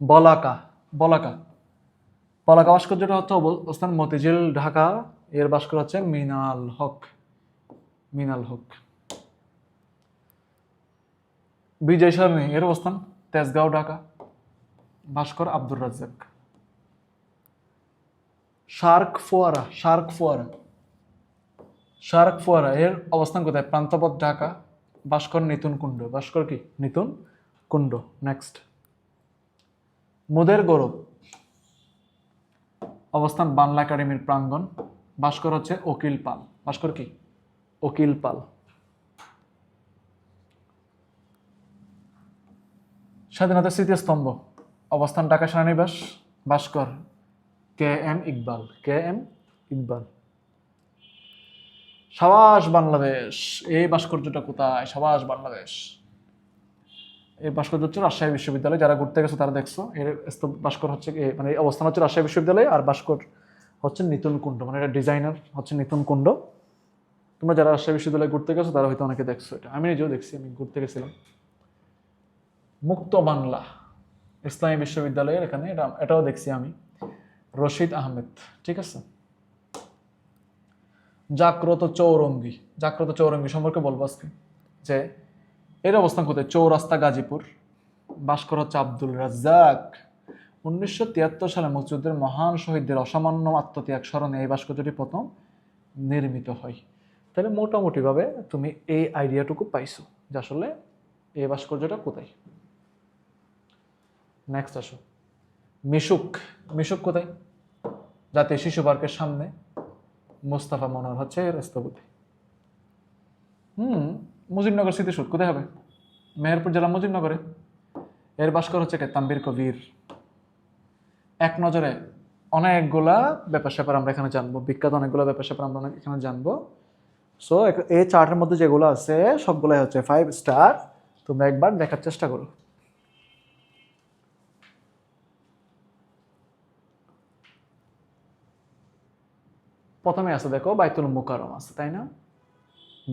বলাকা, বলাকা, বলাকা ভাস্কর্যটা হচ্ছে অবস্থান মতিঝিল, ঢাকা। এর ভাস্কর হচ্ছে মিনাল হক, মিনাল হক। বিজয় সরণি, এর অবস্থান তেজগাঁও, ঢাকা। ভাস্কর আব্দুর রাজ্জাক। শার্ক ফোয়ারা, শার্ক ফোয়ারা, শার্ক ফোয়ারা এর অবস্থান কোথায়? প্রান্তপথ, ঢাকা। ভাস্কর নিতুন কুণ্ড। ভাস্কর কি নিতুন কুণ্ড। নেক্সট, মোদের গৌরব, অবস্থান বাংলা একাডেমির প্রাঙ্গণ। ভাস্কর হচ্ছে অকিল পাল। ভাস্কর কি অকিল পাল। স্বাধীনতা স্মৃতিস্তম্ভ, অবস্থান ঢাকা সেনানিবাস। ভাস্কর K M Iqbal, K M Iqbal. সাবাস বাংলাদেশ। এই ভাস্কর্যটা কোথায়? সাবাস বাংলাদেশ। এই ভাস্কর্য হচ্ছে রাজশাহী বিশ্ববিদ্যালয়। যারা ঘুরতে গেছে তারা দেখছো। এর ভাস্কর হচ্ছে মানে এই অবস্থান হচ্ছে রাজশাহী বিশ্ববিদ্যালয়, আর ভাস্কর হচ্ছে নিতুন কুণ্ড, মানে এটা ডিজাইনার হচ্ছে নিতুন কুণ্ড। তোমরা যারা রাজশাহী বিশ্ববিদ্যালয়ে ঘুরতে গেছো তারা হয়তো অনেকে দেখছো এটা। আমি নিজেও দেখছি, আমি ঘুরতে গেছিলাম। মুক্ত বাংলা ইসলামী বিশ্ববিদ্যালয়ের এখানে, এটাও দেখছি আমি। রশিদ আহমেদ, ঠিক আছে। জাগ্রত চৌরঙ্গি, জাগ্রত চৌরঙ্গি সম্পর্কে বলবো আজকে, যে এর অবস্থান কোথায়? চৌরাস্তা, গাজীপুর। ভাস্কর হচ্ছে আব্দুল রাজ্জাক। 1973 সালে মুক্তিযুদ্ধের মহান শহীদদের অসামান্য আত্মত্যাগ স্মরণে এই ভাস্কর্যটি প্রথম নির্মিত হয়। তাহলে মোটামুটিভাবে তুমি এই আইডিয়াটুকু পাইছো যে আসলে এই ভাস্কর্যটা কোথায়। নেক্সট আসো, মিশুক। মিশুক কোথায়? জাতীয় শিশু পার্কের সামনে। মোস্তফা মনোহর হচ্ছে এর স্থপতি। মুজিবনগর স্মৃতিসৌধ কোথায় হবে? মেহেরপুর জেলা মুজিবনগরে। এর ভাস্কর হচ্ছে তানভীর কবির। এক নজরে অনেকগুলা ব্যাপার স্যাপার আমরা এখানে জানবো, বিখ্যাত অনেকগুলো ব্যাপার স্যাপার আমরা এখানে জানবো। সো এই চার্টের মধ্যে যেগুলো আছে সবগুলাই হচ্ছে 5 স্টার। তোমরা একবার দেখার চেষ্টা করো। প্রথমে আছে দেখো বাইতুল মুকাররম আছে, তাই না?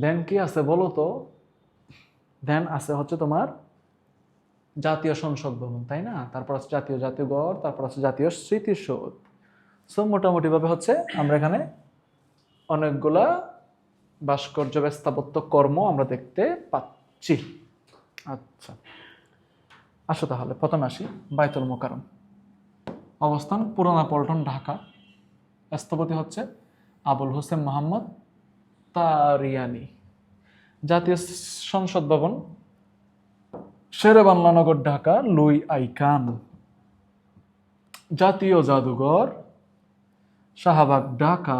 দেন কি আছে বলো তো? দেন আছে হচ্ছে তোমার জাতীয় সংসদ ভবন, তাই না? তারপর আছে জাতীয় জাতীয়ঘর, তারপর আছে জাতীয় স্মৃতিসৌধ। সো মোটামুটি ভাবে হচ্ছে আমরা এখানে অনেকগুলা ভাস্কর্য বা স্থাপত্য কর্ম আমরা দেখতে পাচ্ছি। আচ্ছা, আসো তাহলে প্রথমে আসি বাইতুল মোকাররম। অবস্থান পুরানা পল্টন, ঢাকা। স্থপতি হচ্ছে আবুল হোসেন মোহাম্মদ তারিয়ানি। জাতীয় সংসদ ভবন শেরেবাংলানগর, ঢাকা, লুই আইকান। জাতীয় জাদুঘর শাহবাগ, ঢাকা,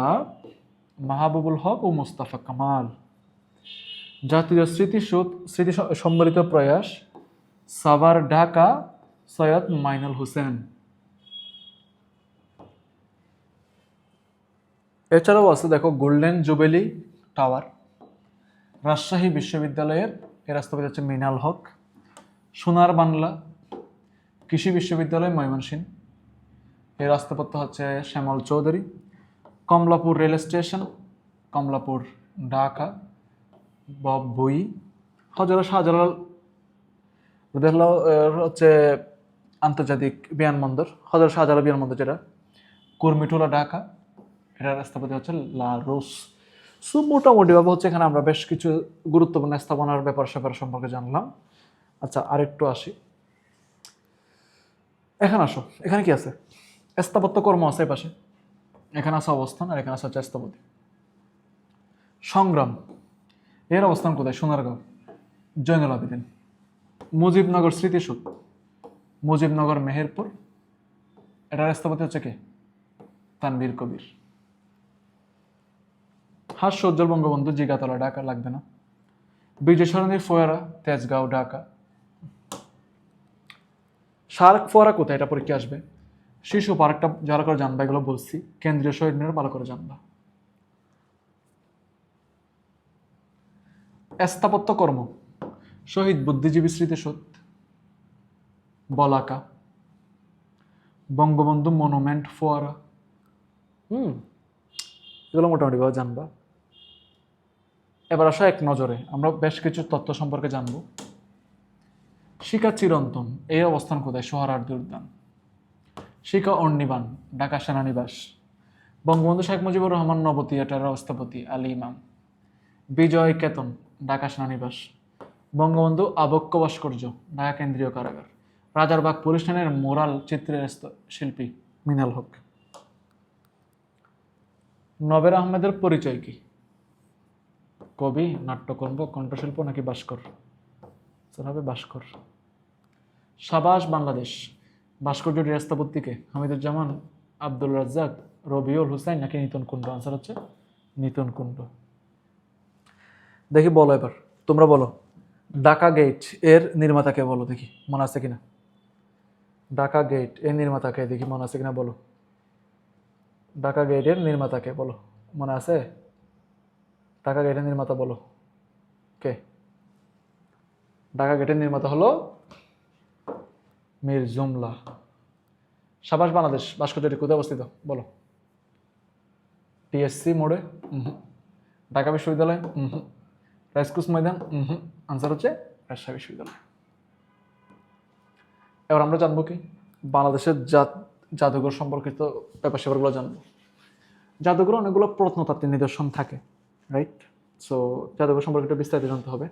মাহবুবুল হক ও মোস্তফা কামাল। জাতীয় স্মৃতিসৌধ স্মৃতি সম্মিলিত প্রয়াস, সাভার, ঢাকা, সৈয়দ মাইনুল হোসেন। এছাড়াও আছে দেখো গোল্ডেন জুবেলি টাওয়ার, রাজশাহী বিশ্ববিদ্যালয়ের। এর স্থপতি হচ্ছে মিনাল হক। সোনার বাংলা কৃষি বিশ্ববিদ্যালয়, ময়মনসিংহ। এর স্থপত্য হচ্ছে শ্যামল চৌধুরী। কমলাপুর রেল স্টেশন, কমলাপুর, ঢাকা, বব বই। হজরত শাহজালাল হচ্ছে আন্তর্জাতিক বিমানবন্দর, হজরত শাহজালাল বিমানবন্দর যেটা, কুর্মিটোলা, ঢাকা। এটার স্থপতি হচ্ছে লারোস। সো মোটামুটিভাবে হচ্ছে এখানে আমরা বেশ কিছু গুরুত্বপূর্ণ স্থাপনার ব্যাপার স্যাপার সম্পর্কে জানলাম। আচ্ছা, আরেকটু আসি, এখানে আসো। এখানে কি আছে? স্থাপত্য কর্ম আছে পাশে। এখানে আছে অবস্থান, আর এখানে আছে হচ্ছে স্থপতি। সংগ্রাম, এর অবস্থান কোথায়? সোনারগাঁও, জয়নুল আবেদিন। মুজিবনগর স্মৃতিসৌধ, মুজিবনগর, মেহেরপুর। এটার স্থপতি হচ্ছে কে? তানভীর কবির। হাস্য উজ্জ্বল বঙ্গবন্ধু, জিগাতলা, ঢাকা, লাগবে না। বিজয় সরণির ফোয়ারা, তেজগাঁও, ঢাকা। শার্ক ফোয়ারা কোথায়? এটা পরীক্ষা আসবে। শিশু পার্কটা ভালো করে জানবা, এগুলো বলছি। কেন্দ্রীয় শহীদ মিনার ভালো করে জানবা। স্থাপত্য কর্ম, শহীদ বুদ্ধিজীবী স্মৃতিসৌধ, বলাকা, বঙ্গবন্ধু মনুমেন্ট, ফোয়ারা। এগুলো মোটামুটি ভাবে জানবা। এবার আসো এক নজরে আমরা বেশ কিছু তথ্য সম্পর্কে জানব। শিকা চিরন্তন, এই অবস্থান কোথায়? সোহরাওয়ার্দী উদ্যান। শিকা অর্নিবান, ঢাকা সেনানিবাস। বঙ্গবন্ধু শেখ মুজিবুর রহমান নব থিয়েটারের স্থপতি আলী ইমাম। বিজয় কেতন, ঢাকা সেনানিবাস। বঙ্গবন্ধু আবক্ষ ভাস্কর্য, ঢাকা কেন্দ্রীয় কারাগার। রাজারবাগ পুলিশ স্টেশনের মোরাল চিত্রের শিল্পী মিনাল হক। নবের আহমেদের পরিচয় কি? কবি, নাট্যকর্ম, কণ্ঠশিল্প নাকি ভাস্কর? হবে ভাস্কর। সাবাস বাংলাদেশ। ভাস্কর্যটির স্থপতিকে হামিদুজ্জামান, আব্দুল রাজ্জাক, রবিউল হুসাইন নাকি নিতন কুণ্ড? আনসার হচ্ছে নিতন কুণ্ড। দেখি বলো এবার, তোমরা বলো ঢাকা গেট এর নির্মাতাকে বলো, দেখি মনে আছে কিনা। ঢাকা গেট এর নির্মাতাকে দেখি মনে আছে কিনা বলো। ঢাকা গেটের নির্মাতাকে বলো, মনে আছে? ঢাকা গেটের নির্মাতা বলো কে? ঢাকা গেটের নির্মাতা হলো মীর জুমলা। সাবাস। বাংলাদেশ ভাস্কর্যটি কোথায় অবস্থিত বলো? টিএসসি মোড়ে? ঢাকা বিশ্ববিদ্যালয়? রাইসকোর্স ময়দান? আনসার হচ্ছে রাজশাহী বিশ্ববিদ্যালয়। এবার আমরা জানবো কি বাংলাদেশের জাদুঘর সম্পর্কিত ব্যাপার স্যাপারগুলো জানবো। জাদুঘরে অনেকগুলো প্রত্নতাত্ত্বিক নিদর্শন থাকে, রাইট? সো জাদুঘর সম্পর্কিত বিস্তারিত জানতে হবে।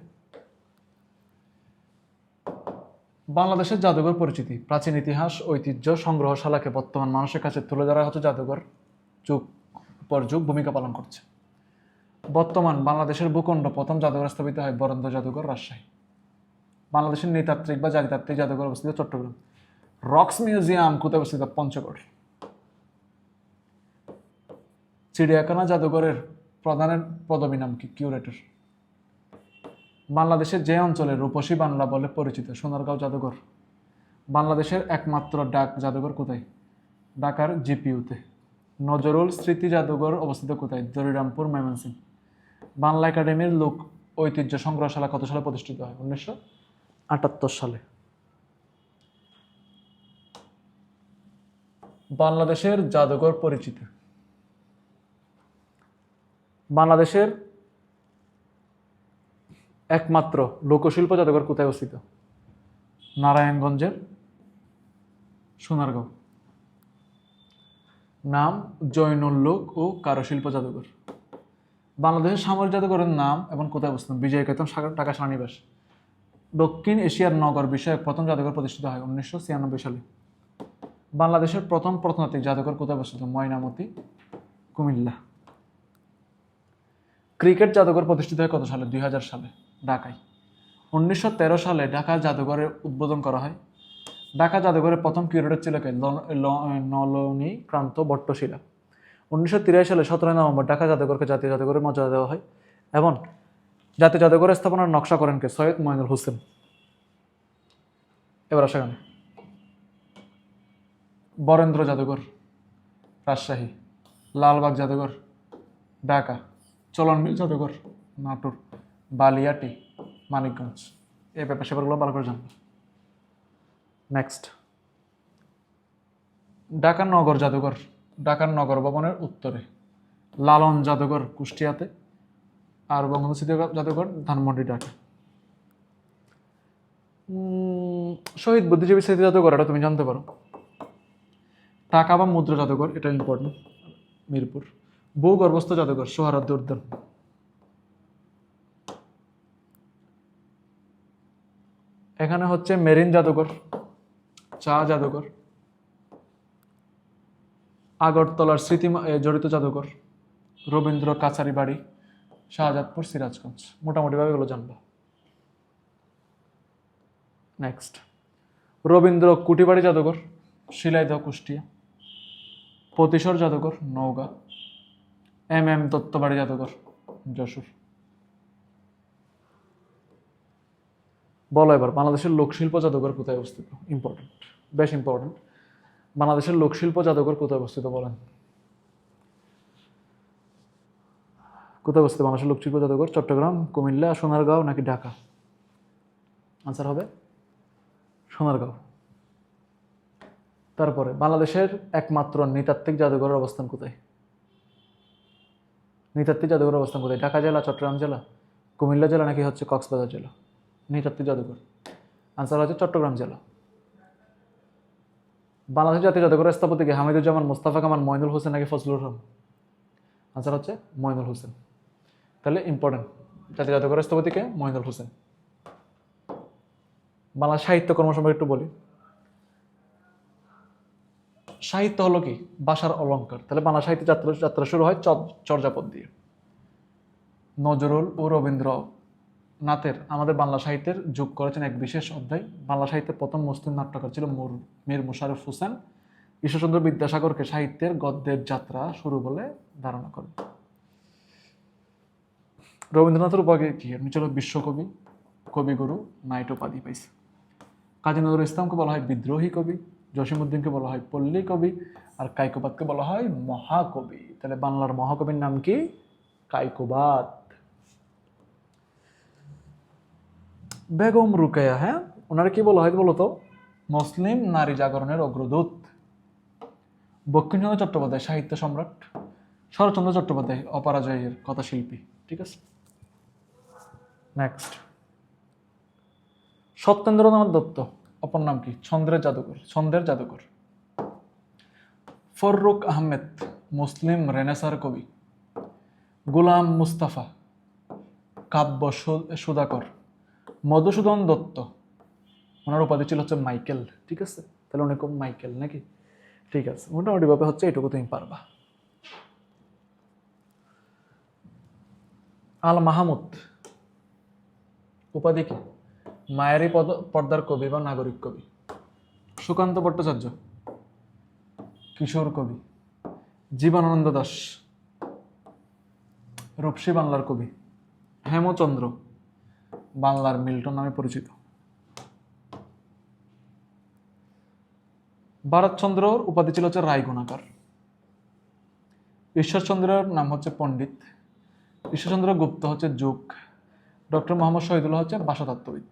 বাংলাদেশের জাদুঘর পরিচিতি, প্রাচীন ইতিহাস, ঐতিহ্য, সংগ্রহশালাকে বর্তমান মানুষের কাছে তুলে ধরা হচ্ছে জাদুঘর যুগ পর যুগ ভূমিকা পালন করছে। বর্তমান বাংলাদেশের ভূখণ্ড প্রথম জাদুঘর স্থাপিত হয় বরেন্দ্র জাদুঘর, রাজশাহী। বাংলাদেশের নৃতাত্ত্বিক বা জাতিতাত্ত্বিক জাদুঘর অবস্থিত চট্টগ্রাম। রক্স মিউজিয়াম কোথায় অবস্থিত? পঞ্চগড়। চিড়িয়াখানা জাদুঘরের প্রধানের পদবী নাম কি? কিউরেটর। বাংলাদেশের যে অঞ্চলে রূপসী বাংলা বলে পরিচিত সোনারগাঁও জাদুঘর। বাংলাদেশের একমাত্র ডাক জাদুঘর কোথায়? ঢাকার জিপিইউতে। নজরুল স্মৃতি জাদুঘর অবস্থিত কোথায়? দরিরামপুর, ময়মনসিংহ। বাংলা একাডেমির লোক ঐতিহ্য সংগ্রহশালা কত সালে প্রতিষ্ঠিত হয়? 1978 সালে। বাংলাদেশের জাদুঘর পরিচিতি। বাংলাদেশের একমাত্র লোকশিল্প জাদুঘর কোথায় অবস্থিত? নারায়ণগঞ্জের সোনারগাঁও। নাম জৈনুল লোক ও কারুশিল্প জাদুঘর। বাংলাদেশের সামরিক জাদুঘরের নাম এবং কোথায় অবস্থিত? বিজয়কেতন, ঢাকা সেনানিবাস। দক্ষিণ এশিয়ার নগর বিষয়ক প্রথম জাদুঘর প্রতিষ্ঠিত হয় 1996 সালে। বাংলাদেশের প্রথম প্রত্নতাত্ত্বিক জাদুঘর কোথায় অবস্থিত? ময়নামতি, কুমিল্লা। ক্রিকেট জাদুঘর প্রতিষ্ঠিত হয় কত সালে? 2000 সালে ঢাকায়। 1913 সালে ঢাকা জাদুঘরের উদ্বোধন করা হয়। ঢাকা জাদুঘরের প্রথম কিউরেটর ছিল কে? নলিনীকান্ত ভট্টশিলা। 1983 সালে 17 নভেম্বর ঢাকা জাদুঘরকে জাতীয় জাদুঘরের মর্যাদা দেওয়া হয় এবং জাতীয় জাদুঘরের স্থাপনার নকশা করেন কে? সৈয়দ মঈনুল হোসেন। এবার আসা গানে বরেন্দ্র জাদুঘর, রাজশাহী। লালবাগ জাদুঘর, ঢাকা। চলন মিল জাদুঘর, নাটোর। বালিয়াটি, মানিকগঞ্জ। এই ব্যাপার স্যাপারগুলো ভালো করে জানবো। নেক্সট, ঢাকার নগর জাদুঘর ঢাকার নগর ভবনের উত্তরে। লালন জাদুঘর কুষ্টিয়াতে, আর বঙ্গবন্ধু স্মৃতি জাদুঘর ধানমন্ডি, ঢাকা। শহীদ বুদ্ধিজীবী স্মৃতি জাদুঘর, এটা তুমি জানতে পারো। টাকা বা মুদ্রা জাদুঘর, এটা ইম্পর্টেন্ট, মিরপুর। ভূগর্ভস্থ জাদুঘর সোহরাওয়ার্দী উদ্যান। এখানে হচ্ছে মেরিন জাদুঘর, চা জাদুঘর। আগরতলার স্মৃতি জড়িত জাদুঘর, রবীন্দ্র কাছারি বাড়ি, শাহজাদপুর, সিরাজগঞ্জ। মোটামুটিভাবে এগুলো জানবো। নেক্সট, রবীন্দ্র কুটিবাড়ি জাদুঘর, শিলাইদহ, কুষ্টিয়া। প্রতিশোর জাদুঘর, নওগাঁ। এম দত্তবাড়ি জাদুঘর, যশোর। বলো এবার বাংলাদেশের লোকশিল্প জাদুঘর কোথায় অবস্থিত? ইম্পর্টেন্ট, বেশ ইম্পর্টেন্ট। বাংলাদেশের লোকশিল্প জাদুঘর কোথায় অবস্থিত বলেন? কোথায় অবস্থিত বাংলাদেশের লোকশিল্প জাদুঘর? চট্টগ্রাম, কুমিল্লা, সোনারগাঁও নাকি ঢাকা? আনসার হবে সোনারগাঁও। তারপরে বাংলাদেশের একমাত্র নৃতাত্ত্বিক জাদুঘরের অবস্থান কোথায়? নৃতাত্ত্বিক জাদুঘরের অবস্থান কোথায়? ঢাকা জেলা, চট্টগ্রাম জেলা, কুমিল্লা জেলা নাকি হচ্ছে কক্সবাজার জেলা? নৃতাত্ত্বিক জাদুঘর আনসার হচ্ছে চট্টগ্রাম জেলা। বাংলাদেশ জাতীয় জাদুঘরের স্থপতিকে হামিদুজ্জামান, মোস্তফা কামাল, মঈনুল হোসেন নাকি ফজলুর রহমান? আনসার হচ্ছে মঈনুল হোসেন। তাহলে ইম্পর্টেন্ট, জাতীয় জাদুঘরের স্থপতিকে মঈনুল হোসেন। বাংলা সাহিত্য কর্ম সম্পর্কে একটু বলি। সাহিত্য হলো কি? ভাষার অলঙ্কার। তাহলে বাংলা সাহিত্য যাত্রা শুরু হয় চর্যাপদ দিয়ে। নজরুল ও রবীন্দ্রনাথের আমাদের বাংলা সাহিত্যের যোগ করেছেন এক বিশেষ অধ্যায়। বাংলা সাহিত্যের প্রথম মুসলিম নাট্যকার ছিল মীর মোশাররফ হোসেন। ঈশ্বরচন্দ্র বিদ্যাসাগরকে সাহিত্যের গদ্যের যাত্রা শুরু বলে ধারণা করেন। রবীন্দ্রনাথের উপাধি কি? উনি ছিল বিশ্বকবি, কবিগুরু, নাইট উপাধি পাইছে। কাজী নজরুল ইসলামকে বলা হয় বিদ্রোহী কবি। জসিমউদ্দিনকে বলা হয় পল্লী কবি, আর কায়কোবাদকে বলা হয় মহাকবি। তাহলে বাংলার মহাকবির নাম কি? কায়কোবাদ। বেগম রুকেয়া, হ্যাঁ, ওনারা কি বলা হয় বলতো? মুসলিম নারী জাগরণের অগ্রদূত। বঙ্কিমচন্দ্র চট্টোপাধ্যায় সাহিত্য সম্রাট, শরৎচন্দ্র চট্টোপাধ্যায় অপরাজয়ের কথাশিল্পী। ঠিক আছে, নেক্সট। সত্যেন্দ্রনাথ দত্ত অপর নাম কি? ছন্দের জাদুকর। ফররুখ আহমেদ মুসলিম রেনেসার কবি। গোলাম মুস্তাফা কাব্য সুধাকর। মধুসূদন দত্ত, ওনার উপাধি ছিল হচ্ছে মাইকেল। ঠিক আছে, তাহলে উনি খুব মাইকেল নাকি? ঠিক আছে, মোটামুটি ভাবে হচ্ছে এটুকু তুমি পারবা। আল মাহমুদ উপাধি কি? মায়ারি পর্দার কবি বা নাগরিক কবি। সুকান্ত ভট্টাচার্য কিশোর কবি। জীবনানন্দ দাশ রূপসী বাংলার কবি। হেমচন্দ্র বাংলার মিল্টন নামে পরিচিত। ভারতচন্দ্রর উপাধি ছিল হচ্ছে রায়গুণাকার। ঈশ্বরচন্দ্রের নাম হচ্ছে পণ্ডিত। ঈশ্বরচন্দ্র গুপ্ত হচ্ছে যুগ। ডক্টর মোহাম্মদ শহীদুল্লাহ হচ্ছে ভাষাতত্ত্ববিদ।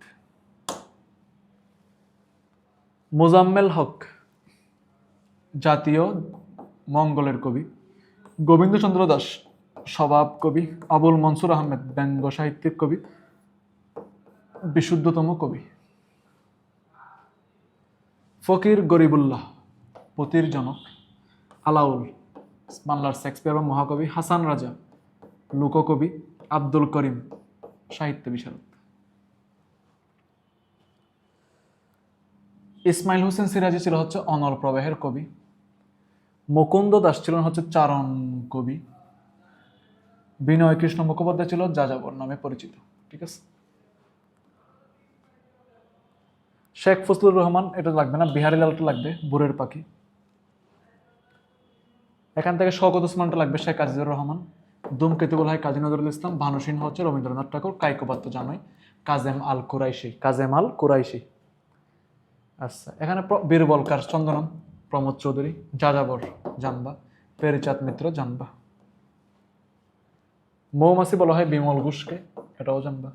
মোজাম্মেল হক জাতীয় মঙ্গলের কবি। গোবিন্দচন্দ্র দাস স্বভাব কবি। আবুল মনসুর আহমেদ ব্যঙ্গ সাহিত্যিক কবি, বিশুদ্ধতম কবি। ফকির গরিবুল্লাহ পতির জনক। আলাউল বাংলার শেক্সপিয়ার বা মহাকবি। হাসান রাজা লোককবি। আব্দুল করিম সাহিত্য বিশারদ। ইসমাইল হোসেন সিরাজি ছিল হচ্ছে অনল প্রবাহের কবি। মুকুন্দ দাস ছিলেন হচ্ছে চারণ কবি। বিনয় কৃষ্ণ মুখোপাধ্যায় ছিল যাযাবর নামে পরিচিত। ঠিক আছে, শেখ ফজলুর রহমান, এটা লাগবে না। বিহারি লালটা লাগবে, ভোরের পাখি। এখান থেকে শওকত ওসমানটা লাগবে, শেখ আজিজুর রহমান। ধূমকেতু বলা হয় কাজী নজরুল ইসলাম। ভানুসিংহ হচ্ছে রবীন্দ্রনাথ ঠাকুর। কায়কোবাদ তো জানোই, কাজেম আল কুরাইশি। আচ্ছা, এখানে বীরবলকার চন্দ্রনাথ, প্রমোদ চৌধুরী। যাযাবর জানবা, পেরিচাঁদ মিত্র জানবা। মৌমাছি বলা হয় বিমল ঘোষকে, এটাও জানবা।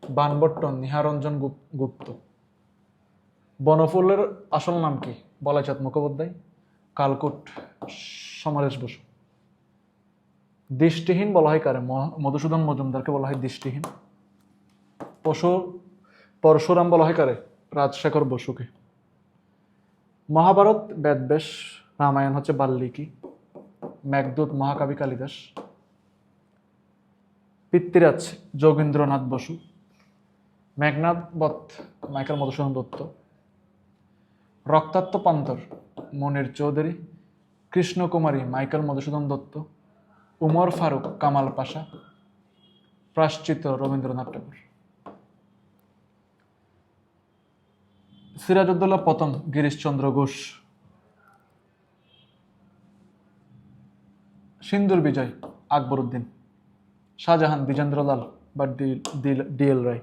বানবট্ট নিহারঞ্জন গুপ্ত। বনফুলের আসল নাম কি? বলাইচাঁদ মুখোপাধ্যায়। কালকুট সমরেশ বসু। দৃষ্টিহীন বলা হয় কারে? মধুসূদন মজুমদারকে বলা হয় দৃষ্টিহীন। পরশুরাম বলা হয় কারে? রাজশেখর বসুকে। মহাভারত বেদব্যাস, রামায়ণ হচ্ছে বাল্মীকি। মেঘদূত মহাকবি কালিদাস। পিতৃরাজ যোগীন্দ্রনাথ বসু। মেঘনাদ বধ মাইকেল মধুসূদন দত্ত। রক্তাক্ত প্রান্তর মনির চৌধুরী। কৃষ্ণকুমারী মাইকেল মধুসূদন দত্ত। উমর ফারুক কামাল পাশা। প্রায়শ্চিত্ত রবীন্দ্রনাথ ঠাকুর। সিরাজউদ্দৌলা প্রথম গিরিশচন্দ্র ঘোষ। সিন্ধুর বিজয় আকবর উদ্দিন। শাহজাহান দ্বিজেন্দ্রলাল বা ডিএল রায়।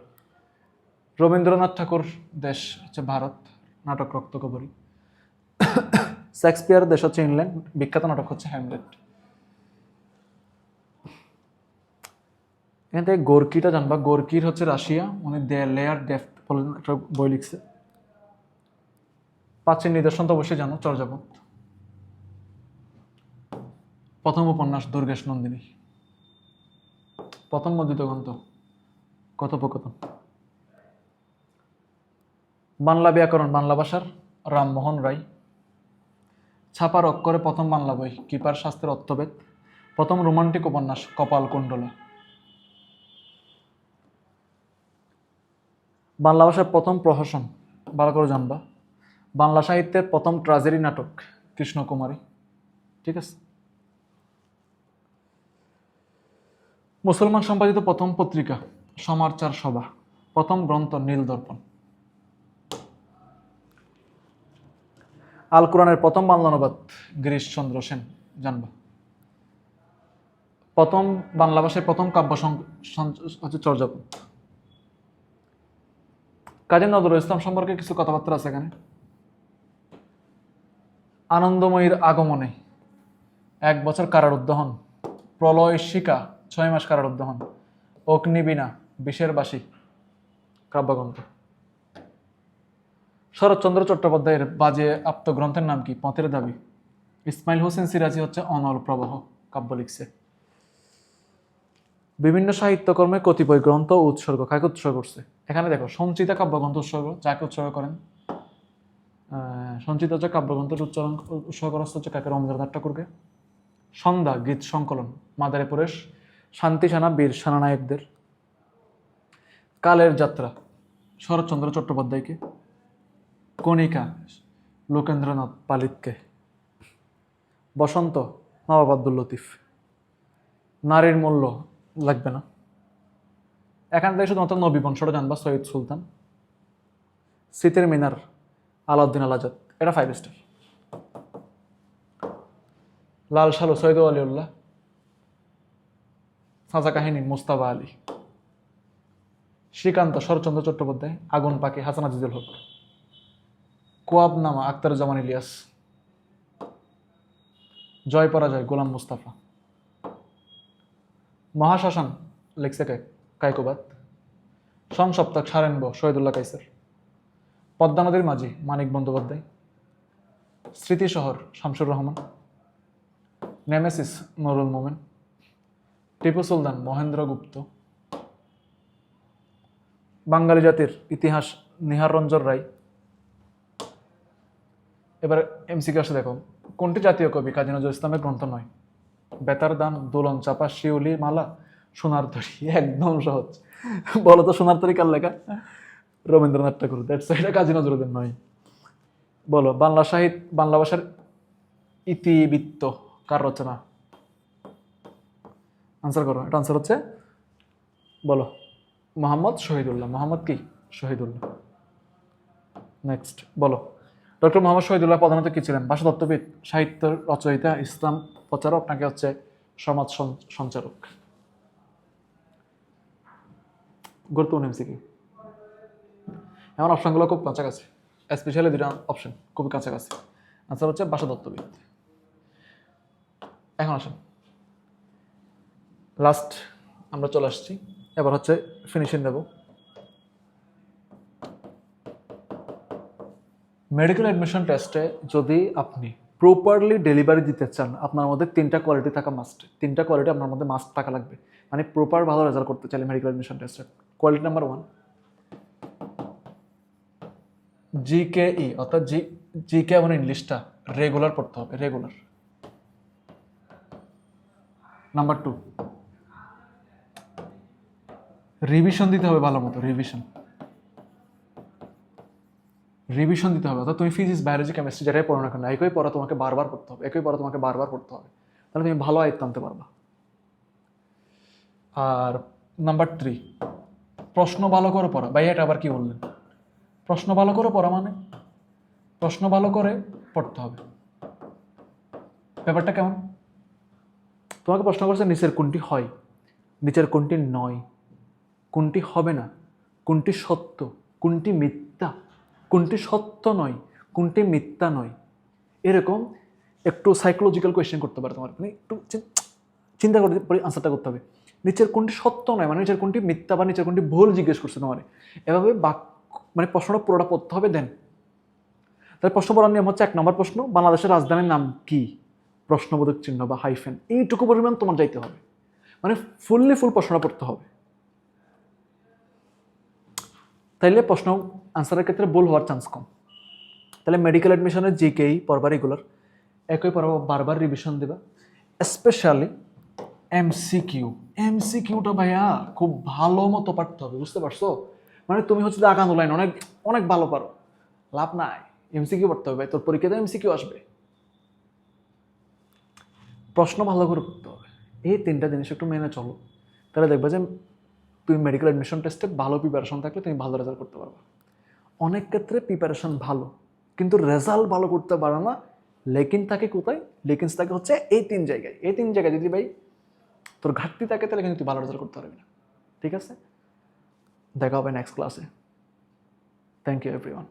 রবীন্দ্রনাথ ঠাকুর দেশ হচ্ছে ভারত, নাটক রক্তকবরী। শেক্সপিয়ার দেশ হচ্ছে ইংল্যান্ড, বিখ্যাত নাটক হচ্ছে হ্যামলেট। এখান থেকে গোর্কিটা জানবা। গোর্কির হচ্ছে রাশিয়া, উনি লেয়ার ডেফট বলে একটা বই লিখছে। প্রাচীন নিদর্শন তো অবশ্যই জানো, চর্যাপদ। প্রথম উপন্যাস দুর্গেশ নন্দিনী। প্রথম মুদ্রিত গ্রন্থ কথোপকথন। বাংলা ব্যাকরণ বাংলা ভাষার রামমোহন রায়। ছাপার অক্ষরে প্রথম বাংলা বই কিপার শাস্ত্রের অর্থভেদ। প্রথম রোমান্টিক উপন্যাস কপাল কুণ্ডলা। বাংলা ভাষার প্রথম প্রহসন, ভালো করে জানবা। বাংলা সাহিত্যের প্রথম ট্র্যাজেডি নাটক কৃষ্ণকুমারী। ঠিক আছে, মুসলমান সম্পাদিত প্রথম পত্রিকা সমাচার সভা। প্রথম গ্রন্থ নীল দর্পণ। আল কোরআনের প্রথম বাংলা অনুবাদ গিরিশচন্দ্র সেন জানবা। প্রথম বাংলা ভাষায় প্রথম কাব্য হচ্ছে চর্যাপদ। কাজী নজরুল ইসলাম সম্পর্কে কিছু কথাবার্তা আছে এখানে। আনন্দময়ীর আগমনে 1 বছর কারারুদ্ধ হন। প্রলয় শিকা 6 মাস কারারুদ্ধ হন। অগ্নিবীণা বিষের বাসী কাব্যগ্রন্থ। শরৎচন্দ্র চট্টোপাধ্যায়ের বাজে আত্মগ্রন্থের নাম কি? পথের দাবি। ইসমাইল হোসেন সিরাজি হচ্ছে অনল প্রবাহ কাব্য লিখছে। বিভিন্ন সাহিত্যকর্মে কতিপয় গ্রন্থ ও উৎসর্গ কাকে উৎসর্গ করছে? এখানে দেখো সঞ্চিতা কাব্যগ্রন্থ উৎসর্গ, যাকে উৎসর্গ করেন সঞ্চিতা হচ্ছে কাব্যগ্রন্থের উৎসর্গ করা হচ্ছে কাকে? রবীন্দ্রনাথ ঠাকুরকে। সন্ধ্যা গীত সংকলন মাদারীপুরের শান্তি সেনা বীর সেনানায়কদের। কালের যাত্রা শরৎচন্দ্র চট্টোপাধ্যায়কে। কণিকা লোকেন্দ্রনাথ পালিতকে। বসন্ত নবাব আব্দুল লতিফ। নারীর মূল্য লাগবে না, এখান থেকে শুধুমাত্র নবী বংশটা জানবা, সৈয়দ সুলতান। শীতের মিনার আলাউদ্দিন আল আজাদ, এটা 5 স্টার। লাল সালু সৈয়দ আলিউল্লাহ। সাজা কাহিনী মুস্তাফা আলী। শ্রীকান্ত শরৎচন্দ্র চট্টোপাধ্যায়। আগুন পাখি হাসান আজিজুল হক। কোয়াবনামা আখতারুজ্জামান ইলিয়াস। জয় পরাজয় গোলাম মুস্তাফা। মহাশ্মশান লেখছে কায়কোবাদ। সংসপ্তাহ সারেনব শহীদুল্লাহ কাইসার। পদ্মা নদীর মাঝি মানিক বন্দ্যোপাধ্যায়। স্মৃতিশহর শামসুর রহমান। নেমেসিস নুরুল মোমেন। টিপু সুলতান মহেন্দ্র গুপ্ত। বাঙালি জাতির ইতিহাস নিহার রঞ্জন রায়। এবার এমসিকে আসে দেখো, কোনটি জাতীয় কবি কাজী নজরুল ইসলামের গ্রন্থ নয়? বেতার দান, দোলন চাপা, শিউলি মালা, সোনার তরী। একদম সহজ। বলো তো সোনার তরী কার লেখা? রবীন্দ্রনাথ ঠাকুর। দ্যাটস এটা কাজী নজরুলের নয়। বলো বাংলা ভাষার ইতিবৃত্ত কার রচনা? আনসার করো। এটা আনসার হচ্ছে, বলো, মোহাম্মদ শহীদুল্লাহ। মোহাম্মদ কি? শহীদুল্লাহ। নেক্সট বলো, ডক্টর মোহাম্মদ শহীদুল্লাহ প্রধানত কি ছিলেন? ভাষাতত্ত্ববিদ, সাহিত্য রচয়িতা, ইসলাম প্রচারক, নাকি হচ্ছে সমাজ সঞ্চারক? গুরুত্বপূর্ণ এমসিকিউ। এমন অপশনগুলো খুব কাছাকাছি, স্পেশালি 2টা অপশন খুবই কাছাকাছি। আনসার হচ্ছে ভাষাতত্ত্ববিদ। এখন আসেন, লাস্ট আমরা চলে আসছি, এবার হচ্ছে ফিনিশিং দেব। মেডিকেল অ্যাডমিশন টেস্টে যদি আপনি প্রপারলি ডেলিভারি দিতে চান, আপনার মধ্যে 3টা কোয়ালিটি থাকা মাস্ট। 3টা কোয়ালিটি আপনার মধ্যে মাস্ট থাকা লাগবে, মানে প্রপার ভালো রেজাল্ট করতে চাইলে মেডিকেল অ্যাডমিশন টেস্টে। কোয়ালিটি নাম্বার 1 জিকেই, অর্থাৎ জিকে এবং ইংলিশটা রেগুলার পড়তে হবে, রেগুলার। নাম্বার 2 রিভিশন দিতে হবে ভালো মতো, রিভিশন দিতে হবে। অর্থাৎ তুমি ফিজিক্স, বায়োলজি, কেমিস্ট্রি যেটাই পড়ো না কেন, একই পড়া তোমাকে বারবার পড়তে হবে, পড়তে হবে, তাহলে তুমি ভালো আয়ত্ত আনতে পারবা। আর নাম্বার 3 প্রশ্ন ভালো করে পড়া। ভাই এটা আবার কি বললেন? প্রশ্ন ভালো করে পড়া মানে প্রশ্ন ভালো করে পড়তে হবে। ব্যাপারটা কেমন? তোমাকে প্রশ্ন করছে নিচের কোনটি হয়, নিচের কোনটি নয়, কোনটি হবে না, কোনটি সত্য, কোনটি মিথ্যা, কোনটি সত্য নয়, কোনটি মিথ্যা নয়। এরকম একটু সাইকোলজিক্যাল কোয়েশ্চেন করতে পারে তোমার, মানে একটু চিন্তা করে আনসারটা করতে হবে। নিচের কোনটি সত্য নয় মানে নিচের কোনটি মিথ্যা বা নিচের কোনটি ভুল জিজ্ঞেস করছে তোমার, এভাবে মানে প্রশ্নটা পুরোটা পড়তে হবে। দেন তাহলে প্রশ্ন পড়ার নিয়ম হচ্ছে, 1 নম্বর প্রশ্ন, বাংলাদেশের রাজধানীর নাম কি? প্রশ্নবোধক চিহ্ন বা হাইফেন, এইটুকু পরিমাণ তোমার যাইতে হবে, মানে ফুল প্রশ্নটা পড়তে হবে। তাইলে প্রশ্ন আনসারের ক্ষেত্রে ভুল হওয়ার চান্স কম। তাহলে মেডিকেল অ্যাডমিশনের জিকেই পড়বা রেগুলার, একই পড়বা, বারবার রিভিশন দেবা। স্পেশালি এমসিকিউটা ভাইয়া খুব ভালো মতো পারতে হবে, বুঝতে পারছো? মানে তুমি হচ্ছে আগানো লাইন অনেক অনেক ভালো পারো, লাভ নাই, এমসিকিউ পড়তে হবে ভাই, তোর পরীক্ষাতে এমসিকিউ আসবে। প্রশ্ন ভালো করে করতে হবে, এই 3টা জিনিস একটু মেনে চলো, তাহলে দেখবে যে তুমি মেডিকেল অ্যাডমিশন টেস্টে ভালো প্রিপারেশন থাকলে তুমি ভালো রেজাল্ট করতে পারবে। অনেক ক্ষেত্রে প্রিপারেশন ভালো কিন্তু রেজাল্ট ভালো করতে পারে না, লেকিন থাকে কোথায়? লেকিনস থাকে হচ্ছে এই 3 জায়গায়। এই 3 জায়গায় যদি ভাই তোর ঘাটতি থাকে তাহলে কিন্তু তুই ভালো রেজাল্ট করতে পারবি না। ঠিক আছে, দেখা হবে নেক্সট ক্লাসে। Thank you everyone.